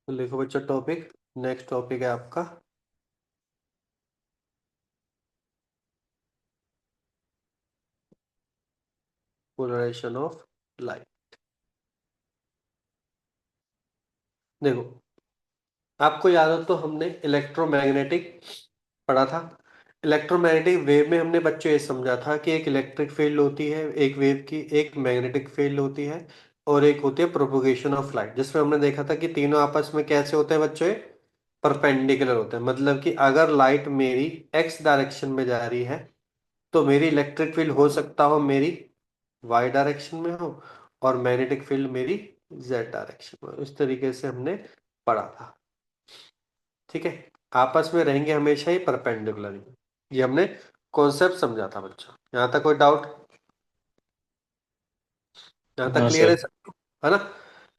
तो लिखो बच्चा टॉपिक। नेक्स्ट टॉपिक है आपका पोलराइजेशन ऑफ लाइट। देखो, आपको याद हो तो हमने इलेक्ट्रोमैग्नेटिक पढ़ा था। इलेक्ट्रोमैग्नेटिक वेव में हमने बच्चों ये समझा था कि एक इलेक्ट्रिक फील्ड होती है एक वेव की, एक मैग्नेटिक फील्ड होती है और एक होती है प्रोपोगेशन ऑफ लाइट, जिसमें हमने देखा था कि तीनों आपस में कैसे होते हैं बच्चों, परपेंडिकुलर होते हैं। मतलब कि अगर लाइट मेरी एक्स डायरेक्शन में जा रही है तो मेरी इलेक्ट्रिक फील्ड हो सकता हो मेरी वाई डायरेक्शन में हो और मैग्नेटिक फील्ड मेरी जेड डायरेक्शन में हो। इस तरीके से हमने पढ़ा था। ठीक है, आपस में रहेंगे हमेशा ही परपेंडिकुलर। ये हमने कॉन्सेप्ट समझा था बच्चों। यहाँ तक कोई डाउट? यहाँ तक हाँ क्लियर है सर। सब? है ना?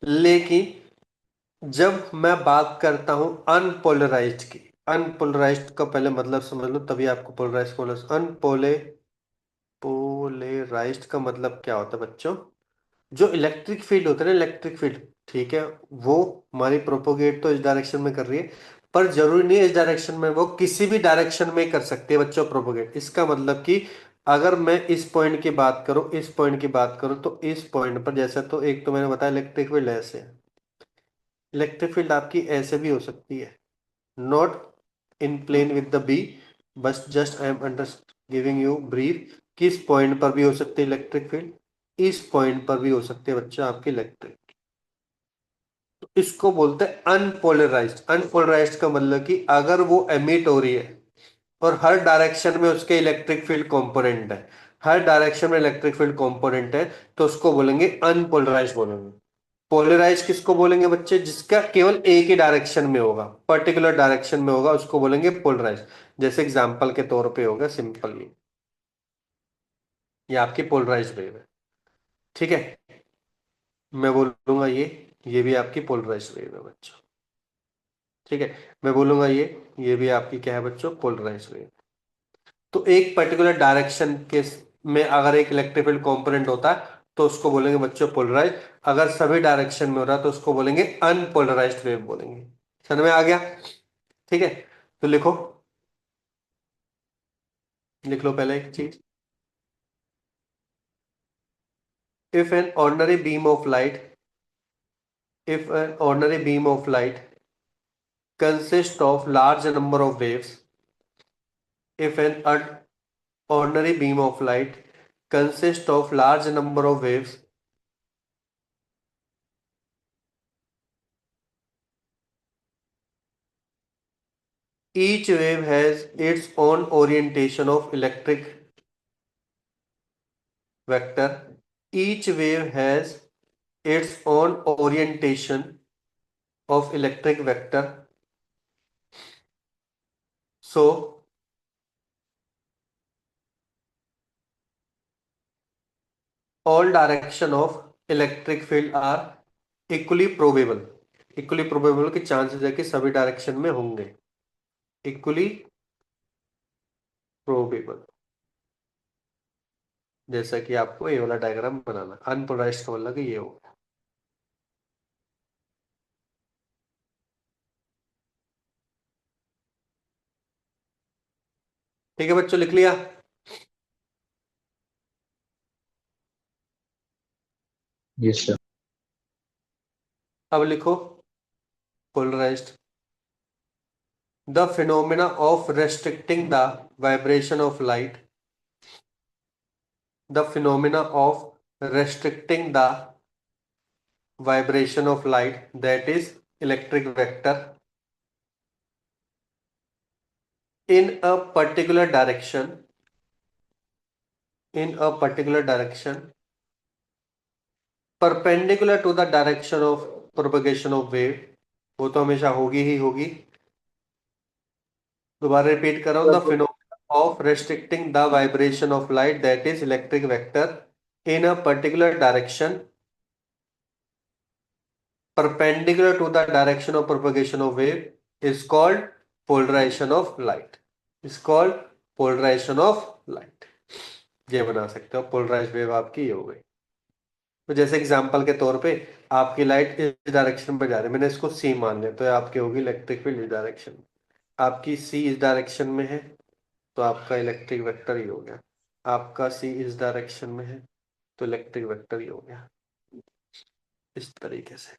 लेकिन जब मैं बात करता हूं अनपोलराइज्ड की, अनपोलराइज्ड का पहले मतलब समझ लो तभी आपको पोलराइज्ड बोला। पोलराइज्ड का मतलब क्या होता है बच्चों? जो इलेक्ट्रिक फील्ड होता है ना, इलेक्ट्रिक फील्ड, ठीक है, वो हमारी प्रोपोगेट तो इस डायरेक्शन में कर रही है, पर जरूरी नहीं है इस डायरेक्शन में, वो किसी भी डायरेक्शन में कर सकती है बच्चों प्रोपोगेट। इसका मतलब कि अगर मैं इस पॉइंट की बात करूं, इस पॉइंट की बात करूं, तो इस पॉइंट पर जैसे, तो एक तो मैंने बताया इलेक्ट्रिक फील्ड ऐसे है, इलेक्ट्रिक फील्ड आपकी ऐसे भी हो सकती है, not in plane with the b, बस just I am under giving you brief. किस पॉइंट पर भी हो सकती है इलेक्ट्रिक फील्ड? इस पॉइंट पर भी हो सकती है बच्चा आपकी इलेक्ट्रिक। तो इसको बोलते हैं अनपोलराइज्ड। अनपोलराइज्ड का मतलब कि अगर वो एमिट हो रही है और हर डायरेक्शन में उसके इलेक्ट्रिक फील्ड कंपोनेंट है, हर डायरेक्शन में इलेक्ट्रिक फील्ड कंपोनेंट है, तो उसको बोलेंगे अनपोलराइज्ड बोलेंगे। पोलराइज किसको बोलेंगे बच्चे? जिसका केवल एक ही डायरेक्शन में होगा, पर्टिकुलर डायरेक्शन में होगा, उसको बोलेंगे पोलराइज। जैसे एग्जांपल के तौर पे होगा सिंपल, ये आपकी पोलराइज वेव है। ठीक है, मैं बोलूंगा ये भी आपकी पोलराइज वेव है बच्चों। ठीक है, मैं बोलूंगा ये भी आपकी क्या है बच्चों? Polarise wave. तो एक पर्टिकुलर डायरेक्शन के में अगर एक इलेक्ट्रिक फील्ड कंपोनेंट होता है तो उसको बोलेंगे बच्चों पोलराइज। अगर सभी डायरेक्शन में हो रहा है तो उसको बोलेंगे अनपोलराइज्ड वेव बोलेंगे। समझ में आ गया? ठीक है, तो लिखो, लिख लो पहले एक चीज। If an ordinary beam of light, if an ordinary beam of light consists of large number of waves, if an ordinary beam of light consists of large number of waves, each wave has its own orientation of electric vector. Each wave has its own orientation of electric vector. So all direction of electric field are equally probable. Equally probable के chances है कि सभी direction में होंगे, equally probable. जैसा कि आपको ये वाला डायग्राम बनाना, अनपोलराइज्ड का मतलब कि ये होगा। ठीक है बच्चों, लिख लिया? Yes sir. अब लिखो polarised. The phenomena of restricting the vibration of light, the phenomena of restricting the vibration of light, that is electric vector, in a particular direction, in a particular direction perpendicular to the direction of propagation of wave, वो तो हमेशा होगी ही होगी। दोबारा repeat कर रहा हूं, the phenomena of restricting the vibration of light, that is electric vector, in a particular direction perpendicular to the direction of propagation of wave is called polarization of light, is called polarization of light। ये बना सकते हो polarise wave आपकी ये हो गई। तो जैसे एग्जांपल के तौर पे आपकी लाइट इस डायरेक्शन पे जा रही है, मैंने इसको सी मान लिया, तो ये आपकी होगी इलेक्ट्रिक फील्ड इस डायरेक्शन में। आपकी सी इस डायरेक्शन में है, तो आपका इलेक्ट्रिक वेक्टर ही हो गया। आपका सी इस डायरेक्शन में है, तो इलेक्ट्रिक वेक्टर ही हो गया, इस तरीके से।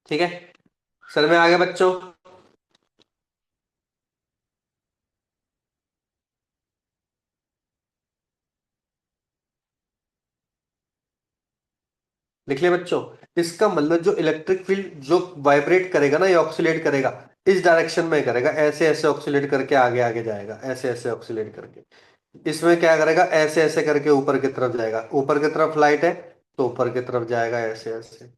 ठीक है, सर में आ गया बच्चों? लिख लिया बच्चों? इसका मतलब जो इलेक्ट्रिक फील्ड जो वाइब्रेट करेगा ना, ये ऑक्सीलेट करेगा, इस डायरेक्शन में करेगा, ऐसे ऐसे ऑक्सीलेट करके आगे आगे जाएगा, ऐसे ऐसे ऑक्सीलेट करके। इसमें क्या करेगा, ऐसे ऐसे करके ऊपर की तरफ जाएगा, ऊपर की तरफ लाइट है तो ऊपर की तरफ जाएगा ऐसे ऐसे।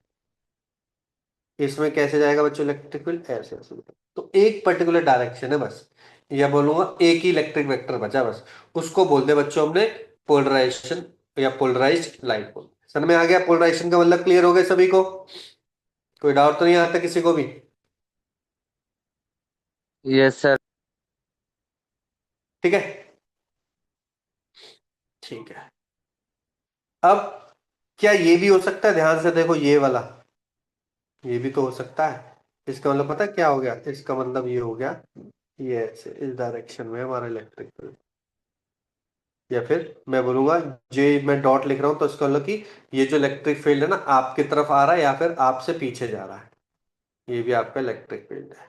इसमें कैसे जाएगा बच्चों इलेक्ट्रिक फील्ड, ऐसे ऐसे। तो एक पर्टिकुलर डायरेक्शन है बस, या बोलूंगा एक ही इलेक्ट्रिक वेक्टर बचा बस, उसको बोल दे बच्चों हमने पोलराइजेशन, या पोलराइज्ड लाइट बोल। समझ में आ गया? पोलराइजेशन का मतलब क्लियर हो गया सभी को? कोई डाउट तो नहीं आता किसी को भी? Yes sir. ठीक है, ठीक है। अब क्या ये भी हो सकता है, ध्यान से देखो ये वाला, ये भी तो हो सकता है। इसका मतलब पता है क्या हो गया? इसका मतलब ये हो गया, ये ऐसे इस डायरेक्शन में हमारा इलेक्ट्रिक फील्ड। या फिर मैं बोलूंगा, जो मैं डॉट लिख रहा हूं तो इसका मतलब कि ये जो इलेक्ट्रिक फील्ड है ना, आपकी तरफ आ रहा है या फिर आपसे पीछे जा रहा है, ये भी आपका इलेक्ट्रिक फील्ड है।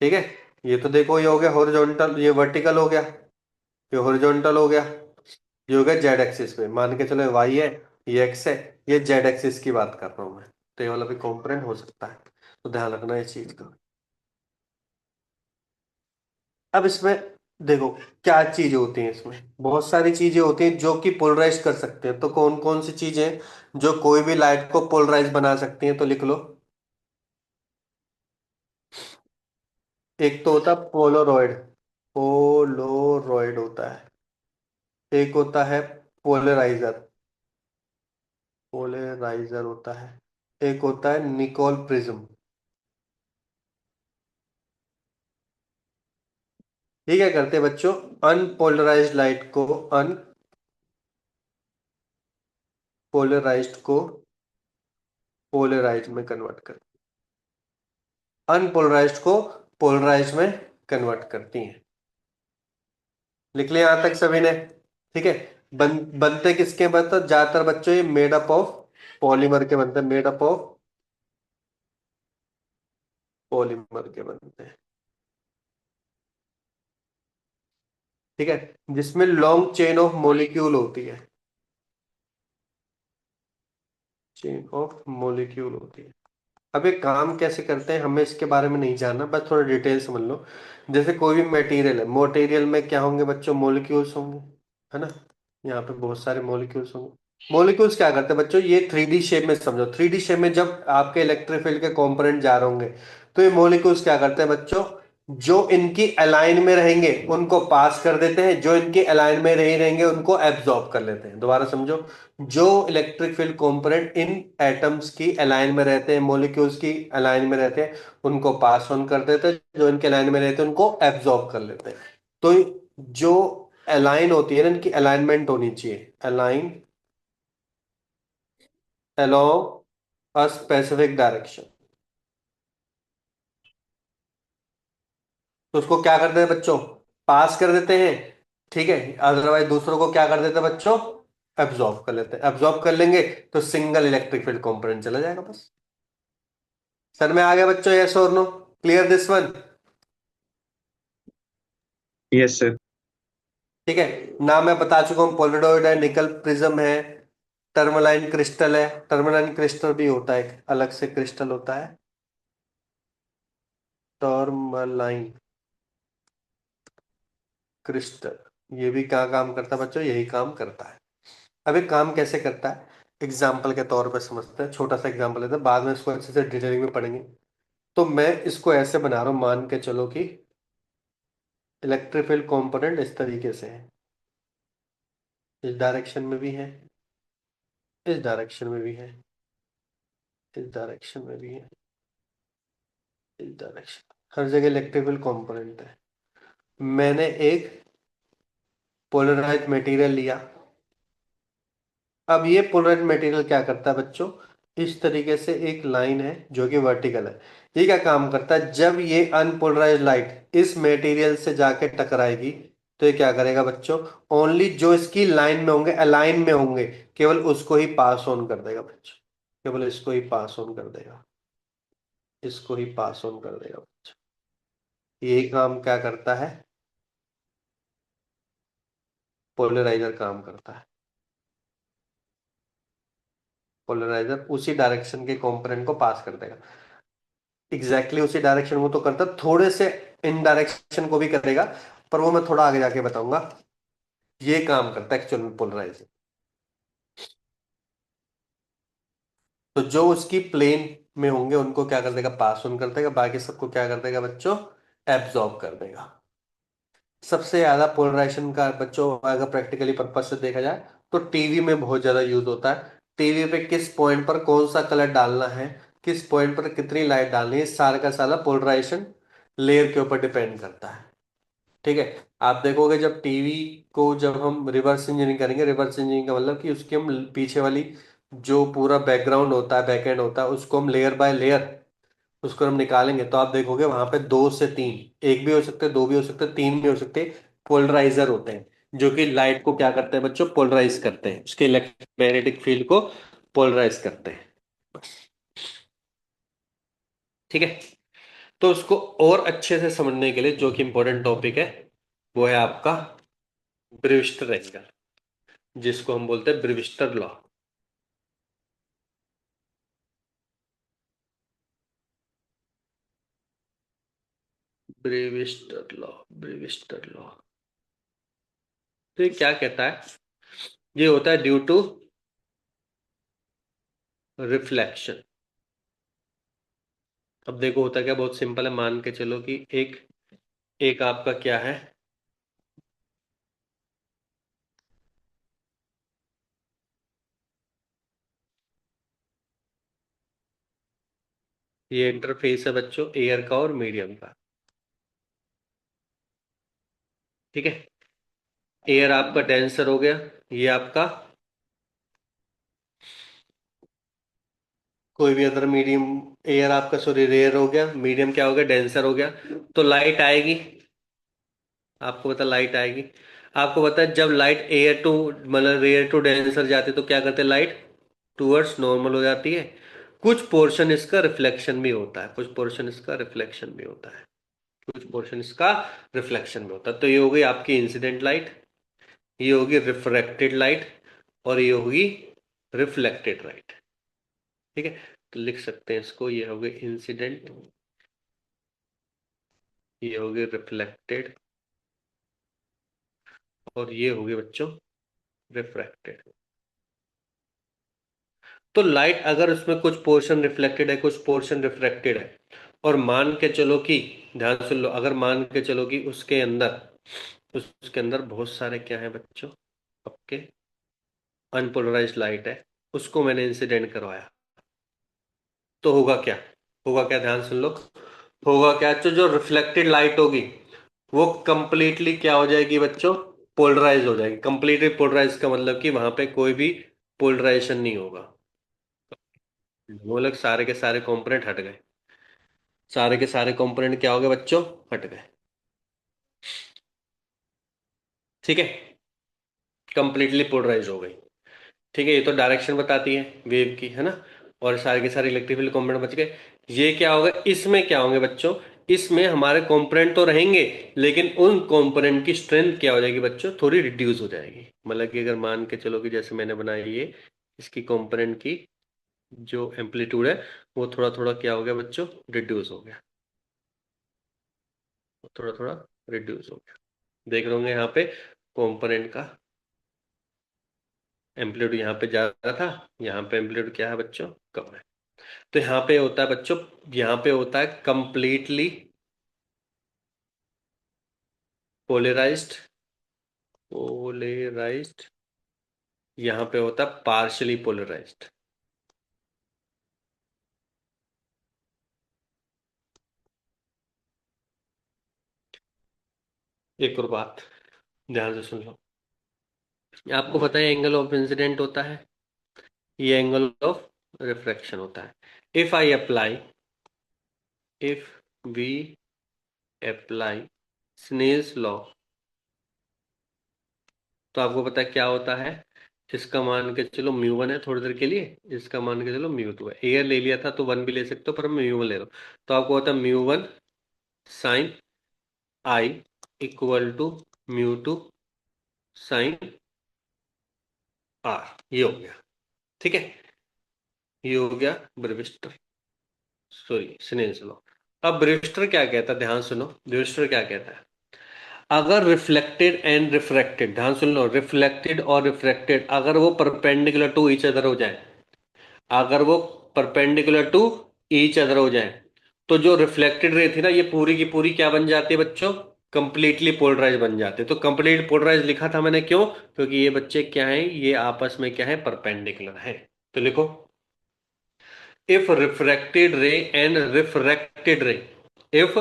ठीक है, ये तो देखो ये हो गया हॉरिजॉन्टल, ये वर्टिकल हो गया, ये हॉरिजॉन्टल हो गया, ये हो गया जेड एक्सिस पे, मान के चलो वाई है, ये एक्स है, ये जेड एक्सिस की बात कर रहा हूं मैं। तो ये वाला भी कॉम्पोनेंट हो सकता है, तो ध्यान रखना इस चीज का। अब इसमें देखो क्या चीजें होती हैं, इसमें बहुत सारी चीजें होती हैं जो कि पोलराइज कर सकते हैं। तो कौन कौन सी चीजें जो कोई भी लाइट को पोलराइज बना सकती हैं, तो लिख लो। एक तो होता है पोलोरॉइड, पोलोरॉइड होता है। एक होता है पोलराइजर, पोलराइजर होता है। एक होता है निकोल प्रिज्म। ये क्या करते हैं बच्चों, अनपोलराइज्ड लाइट को, अनपोलराइज्ड को पोलराइज में कन्वर्ट कर, अनपोलराइज्ड को पोलराइज में कन्वर्ट करती हैं। लिख लिया यहां तक सभी ने? ठीक है। बनते किसके बनते? ज्यादातर बच्चों ये मेड अप ऑफ पॉलीमर के बनते हैं, मेड अप ऑफ पॉलीमर के बनते हैं। ठीक है, जिसमें लॉन्ग चेन ऑफ मॉलिक्यूल होती है, चेन ऑफ मॉलिक्यूल होती है। अब ये काम कैसे करते हैं हमें इसके बारे में नहीं जानना, बस थोड़ा डिटेल समझ लो। जैसे कोई भी मटेरियल है, मटेरियल में क्या होंगे बच्चों, मॉलिक्यूल्स होंगे, है ना? यहाँ पे बहुत सारे मॉलिक्यूल्स होंगे। मॉलिक्यूल्स क्या करते हैं बच्चों, ये 3D शेप में समझो, 3D शेप में जब आपके इलेक्ट्रिक फील्ड के कंपोनेंट जा रहे होंगे, तो ये मॉलिक्यूल्स क्या करते हैं बच्चों, जो इनकी अलाइन में रहेंगे उनको पास कर देते हैं, जो इनकी अलाइन में नहीं रहेंगे उनको एब्जॉर्ब कर लेते हैं। दोबारा समझो, जो electric field component in atoms की अलाइन में रहते हैं, मॉलिक्यूल्स की अलाइन में रहते हैं, उनको पास ऑन कर देते हैं, जो इनके अलाइन में रहते हैं उनको एब्जॉर्ब कर लेते हैं। तो जो अलाइन होती है ना, इनकी अलाइनमेंट होनी चाहिए, align along a specific direction। तो उसको क्या करते हैं बच्चों, पास कर देते हैं। ठीक है, अदरवाइज दूसरों को क्या कर देते हैं बच्चों, एब्जॉर्ब कर लेते हैं। एब्जॉर्ब कर लेंगे तो सिंगल इलेक्ट्रिक फील्ड कंपोनेंट चला जाएगा बस। सर में आ गया बच्चों, यस और no? Clear this one? Yes sir. ठीक है, नाम मैं बता चुका हूँ, पोलराइड है, निकल प्रिज्म है, टर्मलाइन क्रिस्टल है। टर्मलाइन क्रिस्टल भी होता है, एक अलग से क्रिस्टल होता है, टर्मलाइन क्रिस्टल। ये भी क्या काम करता है बच्चों, यही काम करता है। अब ये काम कैसे करता है, एग्जाम्पल के तौर पर समझते हैं, छोटा सा एग्जाम्पल लेते हैं, बाद में इसको अच्छे से डिटेलिंग में पढ़ेंगे। तो मैं इसको ऐसे बना रहा हूं, मान के चलो कि इलेक्ट्रिक फील्ड कंपोनेंट इस तरीके से है, इस डायरेक्शन में भी है, इस डायरेक्शन में भी है, इस डायरेक्शन में भी है, इस डायरेक्शन, हर जगह इलेक्ट्रिक फील्ड कंपोनेंट है। मैंने एक पोलराइज्ड मटेरियल लिया। अब ये पोलराइज्ड मटेरियल क्या करता है बच्चों, इस तरीके से एक लाइन है जो कि वर्टिकल है। ये क्या काम करता है, जब ये अनपोलराइज्ड लाइट इस मटेरियल से जाके टकराएगी तो ये क्या करेगा बच्चों, ओनली जो इसकी लाइन में होंगे, अलाइन में होंगे, केवल उसको ही पास ऑन कर देगा बच्चों। केवल इसको ही पास ऑन कर देगा, इसको ही पास ऑन कर देगा बच्चों। ये काम क्या करता है, पोलराइजर काम करता है। पोलराइजर उसी डायरेक्शन के कंपोनेंट को पास कर देगा। एग्जैक्टली उसी डायरेक्शन वो तो करता, थोड़े से इन डायरेक्शन को भी करेगा, पर वो मैं थोड़ा आगे जाके बताऊंगा। ये काम करता है एक्चुअल में पोलराइजर। तो जो उसकी प्लेन में होंगे उनको क्या कर देगा, पास ऑन कर देगा, बाकी सबको क्या कर देगा बच्चों, एब्जॉर्ब कर देगा। सबसे ज्यादा पोलराइजेशन का बच्चों अगर प्रैक्टिकली पर्पज से देखा जाए तो टीवी में बहुत ज्यादा यूज होता है। टीवी पे किस पॉइंट पर कौन सा कलर डालना है, किस पॉइंट पर कितनी लाइट डालनी है, सारा का सारा पोलराइजेशन लेयर के ऊपर डिपेंड करता है। ठीक है। आप देखोगे जब टीवी को जब हम रिवर्स इंजीनियरिंग करेंगे, रिवर्स इंजीनियरिंग का मतलब कि उसकी हम पीछे वाली जो पूरा बैकग्राउंड होता है, बैकएंड होता है, उसको हम लेयर बाय लेयर उसको हम निकालेंगे तो आप देखोगे वहां पे दो से तीन, एक भी हो सकते हैं, दो भी हो सकते हैं, तीन भी हो सकते हैं, पोलराइजर होते हैं जो कि लाइट को क्या करते हैं बच्चों, पोलराइज करते हैं, उसके इलेक्ट्रोमैग्नेटिक फील्ड को पोलराइज करते हैं। ठीक है। तो उसको और अच्छे से समझने के लिए जो कि इंपॉर्टेंट टॉपिक है वो है आपका ब्रिविस्टर एंगल, जिसको हम बोलते हैं Brewster law. Brewster law, Brewster law. तो ये क्या कहता है, ये होता है ड्यू टू रिफ्लेक्शन। अब देखो होता क्या, बहुत सिंपल है, मान के चलो कि एक एक आपका क्या है, ये इंटरफेस है बच्चों एयर का और मीडियम का। ठीक है। एयर आपका डेंसर हो गया, ये आपका कोई भी अदर मीडियम, एयर आपका सॉरी रेयर हो गया, मीडियम क्या हो गया, डेंसर हो गया। तो लाइट आएगी, आपको पता लाइट आएगी। आपको पता है जब लाइट एयर टू मतलब रेयर टू डेंसर जाती है तो क्या करते हैं, लाइट टूवर्ड्स नॉर्मल हो जाती है। कुछ पोर्शन इसका रिफ्लेक्शन भी होता है, कुछ पोर्शन इसका रिफ्लेक्शन भी होता है, कुछ पोर्शन इसका रिफ्लेक्शन भी होता है। तो ये हो गई आपकी इंसिडेंट लाइट, ये होगी रिफ्रैक्टेड लाइट, और ये होगी रिफ्लेक्टेड लाइट। ठीक है। तो लिख सकते हैं इसको, ये होगी इंसिडेंट, ये होगी रिफ्लेक्टेड, और ये होगी बच्चों रिफ्रैक्टेड। तो लाइट अगर उसमें कुछ पोर्शन रिफ्लेक्टेड है, कुछ पोर्शन रिफ्रैक्टेड है, और मान के चलो कि, ध्यान सुन लो, अगर मान के चलो कि उसके अंदर उसके अंदर बहुत सारे क्या है बच्चों, आपके अनपोलराइज्ड लाइट है, उसको मैंने इंसिडेंट करवाया, तो होगा क्या, होगा क्या, ध्यान सुन लो। होगा क्या, तो जो रिफ्लेक्टेड लाइट होगी वो कंप्लीटली क्या हो जाएगी बच्चों, पोलराइज हो जाएगी। कंप्लीटली पोलराइज का मतलब कि वहां पे कोई भी पोलराइजेशन नहीं होगा, वो लोग सारे के सारे कंपोनेंट हट गए, सारे के सारे कंपोनेंट क्या हो गए बच्चों, हट गए। ठीक है। कंप्लीटली पोलराइज हो गई। ठीक है, ये तो डायरेक्शन बताती है वेव की, है ना, और सारे के सारे इलेक्ट्रिक फील्ड कंपोनेंट बच गए। ये क्या होगा, इसमें क्या होंगे बच्चों, इसमें हमारे कंपोनेंट तो रहेंगे, लेकिन उन कंपोनेंट की स्ट्रेंथ क्या हो जाएगी बच्चों, थोड़ी रिड्यूस हो जाएगी। मतलब कि अगर मान के चलो कि जैसे मैंने बनाई ये, इसकी कंपोनेंट की जो एम्पलीट्यूड है वो थोड़ा थोड़ा क्या हो गया बच्चों, रिड्यूस हो गया, थोड़ा थोड़ा रिड्यूस हो गया। देख रहे होंगे यहाँ पे कंपोनेंट का एम्पलीट्यूड यहाँ पे ज्यादा था, यहाँ पे एम्पलीट्यूड क्या है बच्चों, कम है। तो यहाँ पे होता है बच्चों, यहाँ पे होता है कंप्लीटली पोलराइज्ड, पोलराइज्ड, यहाँ पे होता है पार्शली पोलराइज्ड। एक और बात ध्यान से सुन लो, आपको पता है एंगल ऑफ इंसिडेंट होता है, ये एंगल ऑफ रिफ्रैक्शन होता है। If I apply, if we apply Snell's law, तो आपको पता है क्या होता है। इसका मान के चलो म्यू 1 है थोड़ी देर के लिए, इसका मान के चलो म्यू 2 है। एयर ले लिया था तो 1 भी ले सकते हो, पर मैं म्यू 1 ले रहा हूँ। तो आपको होता है mu 1 sine I equal to mu 2 sine R. ये हो गया, ठीक है। ये हो गया ब्रेविस्टर, सॉरी स्नेल्स लॉ। अब ब्रेविस्टर क्या कहता है, ध्यान सुनो। ब्रेविस्टर क्या कहता है, अगर रिफ्लेक्टेड एंड रिफ्रैक्टेड, ध्यान सुन लो, रिफ्लेक्टेड और रिफ्रैक्टेड अगर वो परपेंडिकुलर टू ईच अदर हो जाए, अगर वो परपेंडिकुलर टू ईच अदर हो जाए, तो जो रिफ्लेक्टेड रे थी ना, ये पूरी की पूरी क्या बन जाती है बच्चों, कंप्लीटली पोलराइज बन जाते हैं। तो कंप्लीट पोलराइज लिखा था मैंने, क्यों? क्योंकि ये बच्चे क्या हैं, ये आपस में क्या है, परपेंडिकुलर है। तो लिखो, if refracted ray and refracted ray, if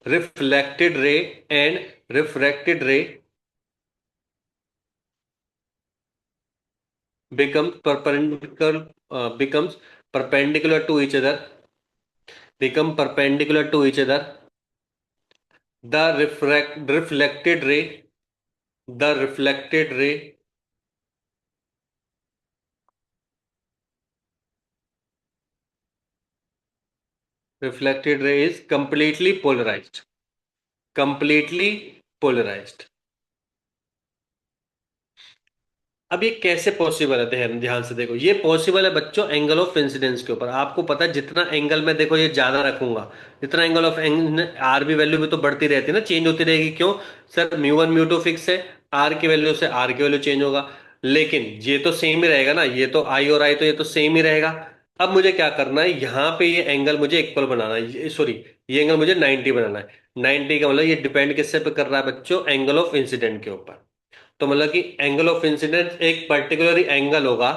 reflected ray and refracted ray becomes perpendicular to each other, become perpendicular to each other, the reflected ray reflected ray is completely polarized, completely polarized। अब ये कैसे possible है, ध्यान ध्यान से देखो। ये possible है बच्चों एंगल ऑफ इंसिडेंस के ऊपर। आपको पता है जितना एंगल में देखो ये ज्यादा रखूंगा, जितना एंगल ऑफ आर भी वैल्यू भी तो बढ़ती रहती है ना, चेंज होती रहेगी। क्यों सर, म्यू 1 म्यू 2 फिक्स है, आर की वैल्यू से आर की वैल्यू चेंज होगा, लेकिन ये तो सेम ही रहेगा ना। ये तो आई और आई तो ये तो सेम ही रहेगा। अब मुझे क्या करना है, यहाँ पे ये एंगल मुझे इक्वल बनाना है, सॉरी ये एंगल मुझे 90 बनाना है। 90 का मतलब ये डिपेंड किससे पे कर रहा है बच्चों, एंगल ऑफ इंसिडेंट के ऊपर। तो मतलब कि एंगल ऑफ इंसिडेंस एक पर्टिकुलर एंगल होगा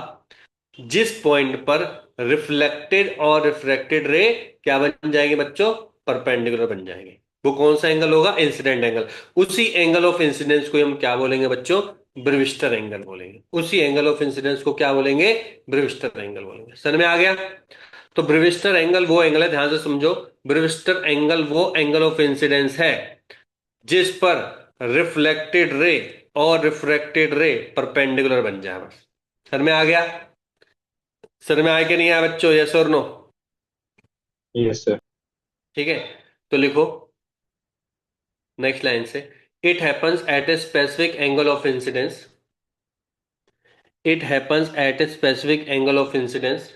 जिस पॉइंट पर रिफ्लेक्टेड और रिफ्रैक्टेड रे क्या बन जाएंगे बच्चों, परपेंडिकुलर बन जाएंगे। वो कौन सा एंगल होगा, इंसिडेंट एंगल। उसी एंगल ऑफ इंसिडेंस को हम क्या बोलेंगे बच्चों, ब्रेविस्टर एंगल बोलेंगे। उसी एंगल ऑफ इंसिडेंस को क्या बोलेंगे, ब्रेविस्टर एंगल बोलेंगे। समझ में आ गया? तो ब्रेविस्टर एंगल वो एंगल है, ध्यान से समझो। ब्रेविस्टर एंगल वो एंगल ऑफ इंसिडेंस है जिस पर रिफ्लेक्टेड रे और रिफ्रैक्टेड रे परपेंडिकुलर बन जाए, बस। सर में आ गया? सर में आया कि नहीं आया बच्चों, यस और नो? Yes sir. ठीक है, तो लिखो नेक्स्ट लाइन से, it happens at a specific angle of incidence, it happens at a specific angle of incidence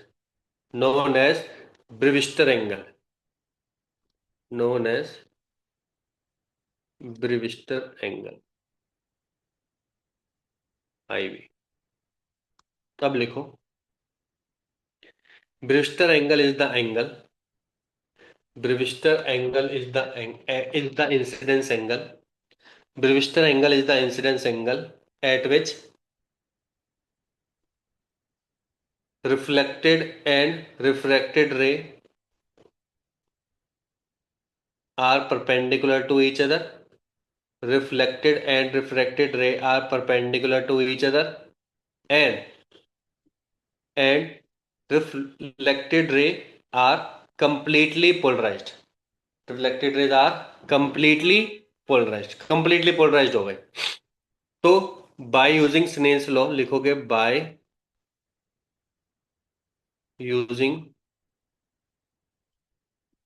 known as Brewster angle, known as Brewster angle, आईवी। तब लिखो, Brewster angle is the angle, Brewster angle is the incidence angle, Brewster angle is the incidence angle at which reflected and refracted ray are perpendicular to each other. Reflected and refracted ray are perpendicular to each other, and and reflected ray are completely polarized. Reflected rays are completely polarized, completely polarized हो गए। तो by using Snell's law लिखोगे, by using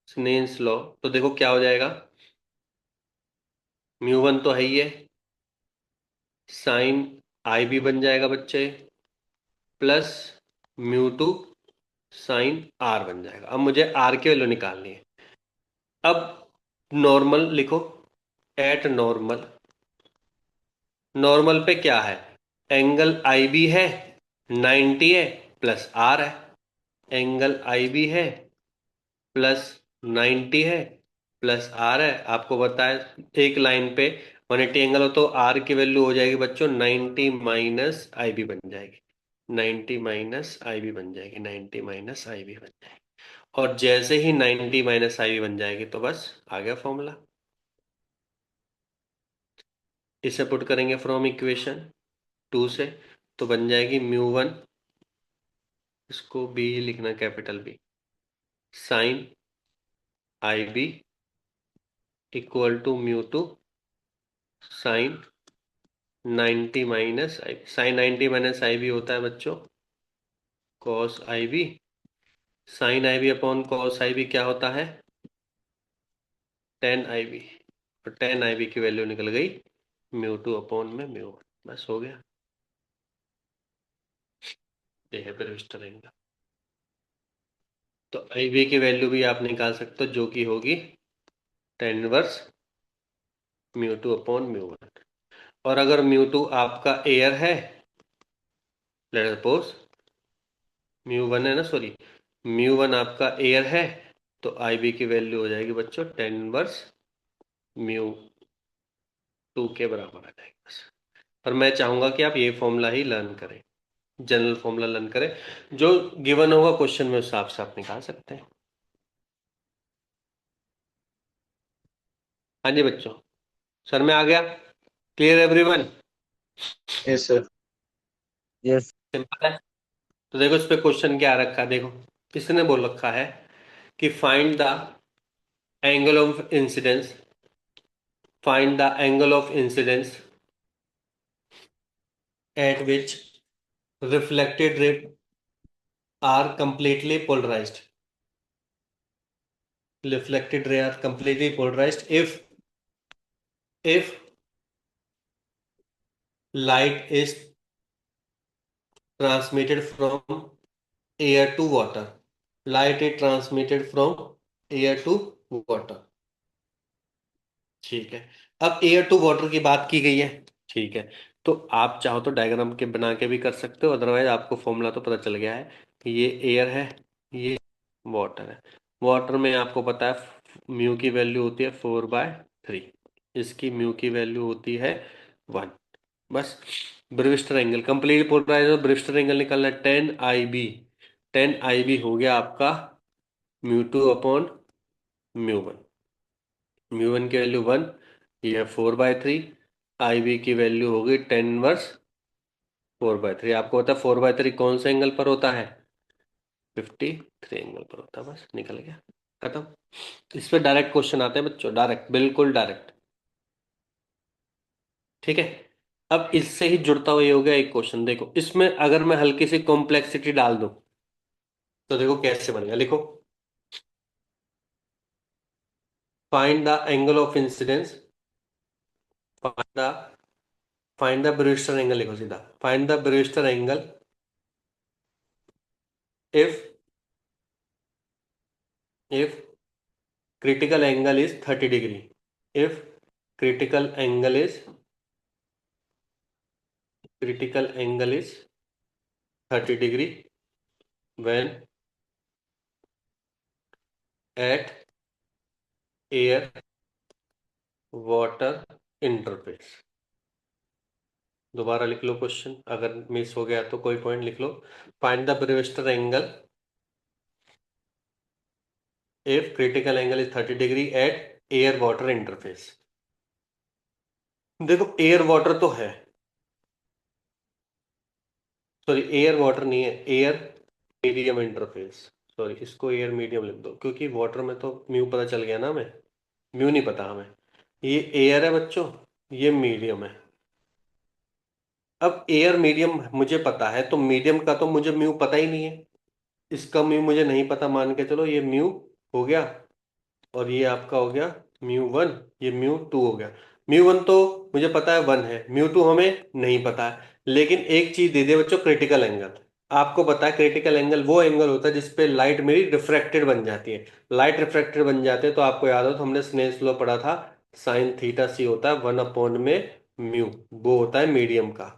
Snell's law, तो देखो क्या हो जाएगा, mu 1 तो है ही है, साइन आई भी बन जाएगा बच्चे, प्लस म्यू 2 साइन आर बन जाएगा। अब मुझे आर की वैल्यू निकालनी है। अब नॉर्मल लिखो, एट नॉर्मल, नॉर्मल पे क्या है, एंगल आई बी है, 90 है, प्लस आर है। एंगल आई बी है प्लस 90 है, प्लस आर है। आपको बताया एक लाइन पे 180 एंगल हो तो आर की वैल्यू हो जाएगी बच्चों 90 माइनस आई बी बन जाएगी, 90 माइनस आई बी बन जाएगी, 90 माइनस आई बी बन जाएगी। और जैसे ही 90 माइनस आई बी बन जाएगी तो बस आ गया फॉर्मूला। इसे पुट करेंगे, फ्रॉम इक्वेशन 2 से, तो बन जाएगी म्यू 1 इसको बी ही लिखना, capital B. Sine I B equal to mu two sine 90 minus I. Sine 90 minus I B होता है बच्चों cos I B. Sine I B upon cos I B क्या होता है? 10 IB। और 10 IB की वैल्यू निकल गई म्यू टू अपॉन में म्यू वन। बस हो गया। ये है ब्रेविस्टर एंगल। तो आई बी की वैल्यू भी आप निकाल सकते हो, जो कि होगी tan inverse mu two upon mu one. और अगर म्यू टू आपका एयर है, लेट सपोज म्यू वन है ना, सॉरी, म्यू वन आपका एयर है, तो आई बी की वैल्यू हो जाएगी बच्चों टेन इनवर्स म्यू टू के बराबर आ जाएगी बस। पर मैं चाहूंगा कि आप ये फॉर्मूला ही लर्न करें, जनरल फॉर्मूला लर्न करें। जो गिवन होगा क्वेश्चन में उस हिसाब से आप निकाल सकते हैं। हाँ जी बच्चों, सर में आ गया। Clear everyone? Yes sir. Yes. Simple है। तो देखो इस पे क्वेश्चन क्या रखा है, देखो किसने बोल रखा है कि find the angle of incidence, find the angle of incidence at which reflected ray are completely polarized, reflected ray are completely polarized if light is transmitted from air to water, light is transmitted from air to water। ठीक है। अब air to water की बात की गई है, ठीक है। तो आप चाहो तो डायग्राम के बना के भी कर सकते हो, अदरवाइज आपको फॉर्मूला तो पता चल गया है कि ये एयर है, ये वाटर है। वाटर में आपको पता है म्यू की वैल्यू होती है 4/3, इसकी म्यू की वैल्यू होती है 1। बस ब्रेविस्टर एंगल कंप्लीट पोलराइज और ब्रेविस्टर एंगल निकालना है 10 IB। 10 IB हो गया आपका mu two upon mu one. Mu one की वैल्यू 1, ये है 4/3। IB की वैल्यू होगी 10 इनवर्स 4/3। आपको पता है 4/3 कौन से एंगल पर होता है? 53 एंगल पर होता है। बस निकल गया, खत्म। इस पे डायरेक्ट क्वेश्चन आते हैं बच्चों, डायरेक्ट, बिल्कुल डायरेक्ट। ठीक है। अब इससे ही जुड़ता हुआ ये हो गया एक क्वेश्चन, देखो इसमें अगर मैं हल्की सी कॉम्प्लेक्सिटी डाल दूं तो देखो कैसे बनेगा, लिखो। Find the angle of incidence, find the find the Brewster angle, लिखो सीधा, find the Brewster angle if critical angle is 30 degree, if critical angle is critical angle is 30 degree when at air water interface। दोबारा लिख लो question, अगर miss हो गया तो कोई point लिख लो। Find the Brewster angle if critical angle is 30 degree at air water interface। देखो एयर वाटर तो है, सॉरी एयर वाटर नहीं है, एयर मीडियम इंटरफेस। सॉरी इसको एयर मीडियम लिख दो, क्योंकि वाटर में तो म्यू पता चल गया ना हमें, म्यू नहीं पता हमें। ये एयर है बच्चों, ये मीडियम है। अब एयर मीडियम मुझे पता है, तो मीडियम का तो मुझे म्यू पता ही नहीं है, इसका म्यू मुझे नहीं पता, मान के चलो ये म्यू हो गया। और ये आपका हो गया म्यू वन, ये म्यू टू हो गया। म्यू वन तो मुझे पता है 1 है, म्यू टू हमें नहीं पता है। लेकिन एक चीज दे दे बच्चों, क्रिटिकल एंगल। आपको पता है क्रिटिकल एंगल वो एंगल होता है जिसपे लाइट मेरी रिफ्रैक्टेड बन जाती है। लाइट रिफ्रैक्टेड बन जाते हैं तो आपको याद हो तो हमने स्नेल्स लॉ पढ़ा था, साइन थीटा सी होता है 1 अपॉन में म्यू, वो होता है मीडियम का,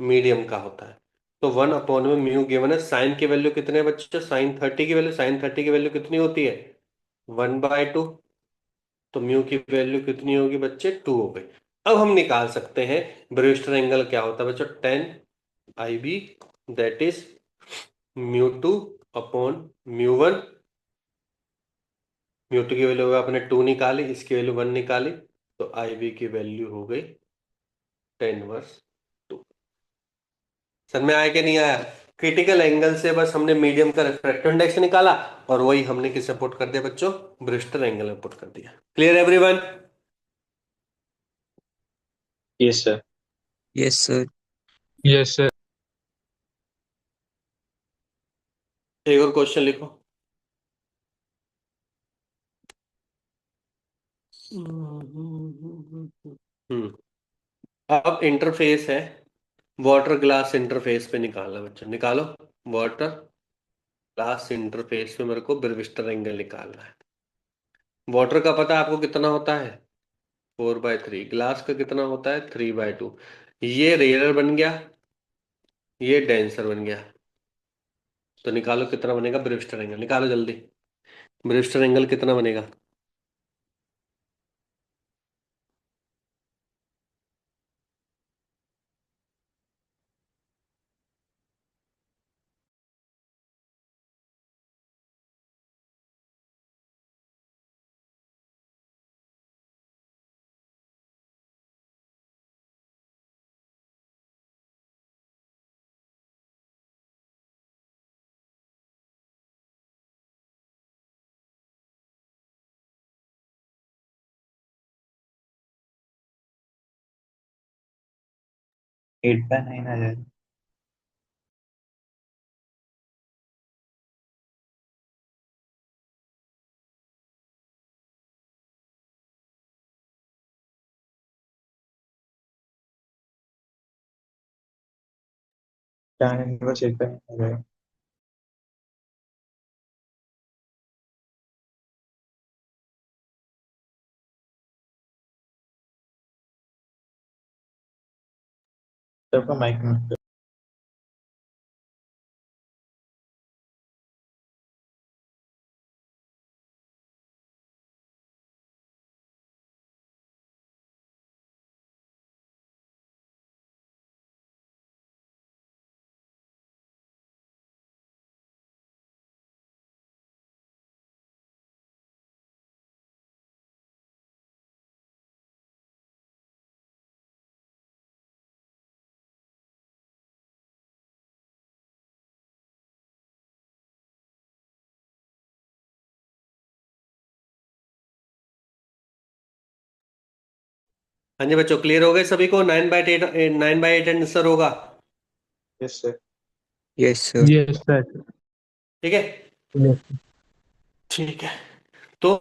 मीडियम का होता है। तो 1 अपॉन में म्यू गिवन है। साइन की वैल्यू कितने है बच्चों? साइन 30 की वैल्यू, साइन 30 की वैल्यू कितनी होती है? 1/2। तो म्यू की वैल्यू कितनी होगी बच्चे? 2 हो गई। अब हम निकाल सकते हैं ब्रेविस्टर एंगल क्या होता है बच्चों, 10 IB, that is mu two upon mu one. Mu two की वैल्यू आपने 2 निकाली, इसकी वैल्यू 1 निकाली, तो IB की वैल्यू हो गई 10 वर्स 2। समझ में आया कि नहीं आया? क्रिटिकल एंगल से बस हमने मीडियम का रिफ्रैक्टिव इंडेक्स निकाला, और वही हमने किससे पुट कर दिया बच्चों, ब्रिस्टल एंगल में पुट कर दिया। Clear everyone? Yes sir. Yes sir. Yes sir. एक और क्वेश्चन लिखो। हम्म अब इंटरफेस है, वाटर ग्लास इंटरफेस पे निकालना बच्चों, निकालो। वाटर ग्लास इंटरफेस पे मेरे को ब्रिस्टल एंगल निकालना है। वाटर का पता है आपको कितना होता है, 4/3। ग्लास का कितना होता है, 3/2। ये रेयर बन गया, ये डेंसर बन गया। तो निकालो कितना बनेगा ब्रिस्टल एंगल, निकालो जल्दी। ब्रिस्टल एंगल कितना बनेगा? एट बाय नाइन आ जाएगा। tan इनवर्स 8/9 आ जाएगा। तो आपका माइक हाँ जी बच्चों, क्लियर हो गए सभी को? 9/8, 9/8 आंसर होगा। Yes sir. Yes sir. Yes sir. ठीक है। यस। ठीक है। तो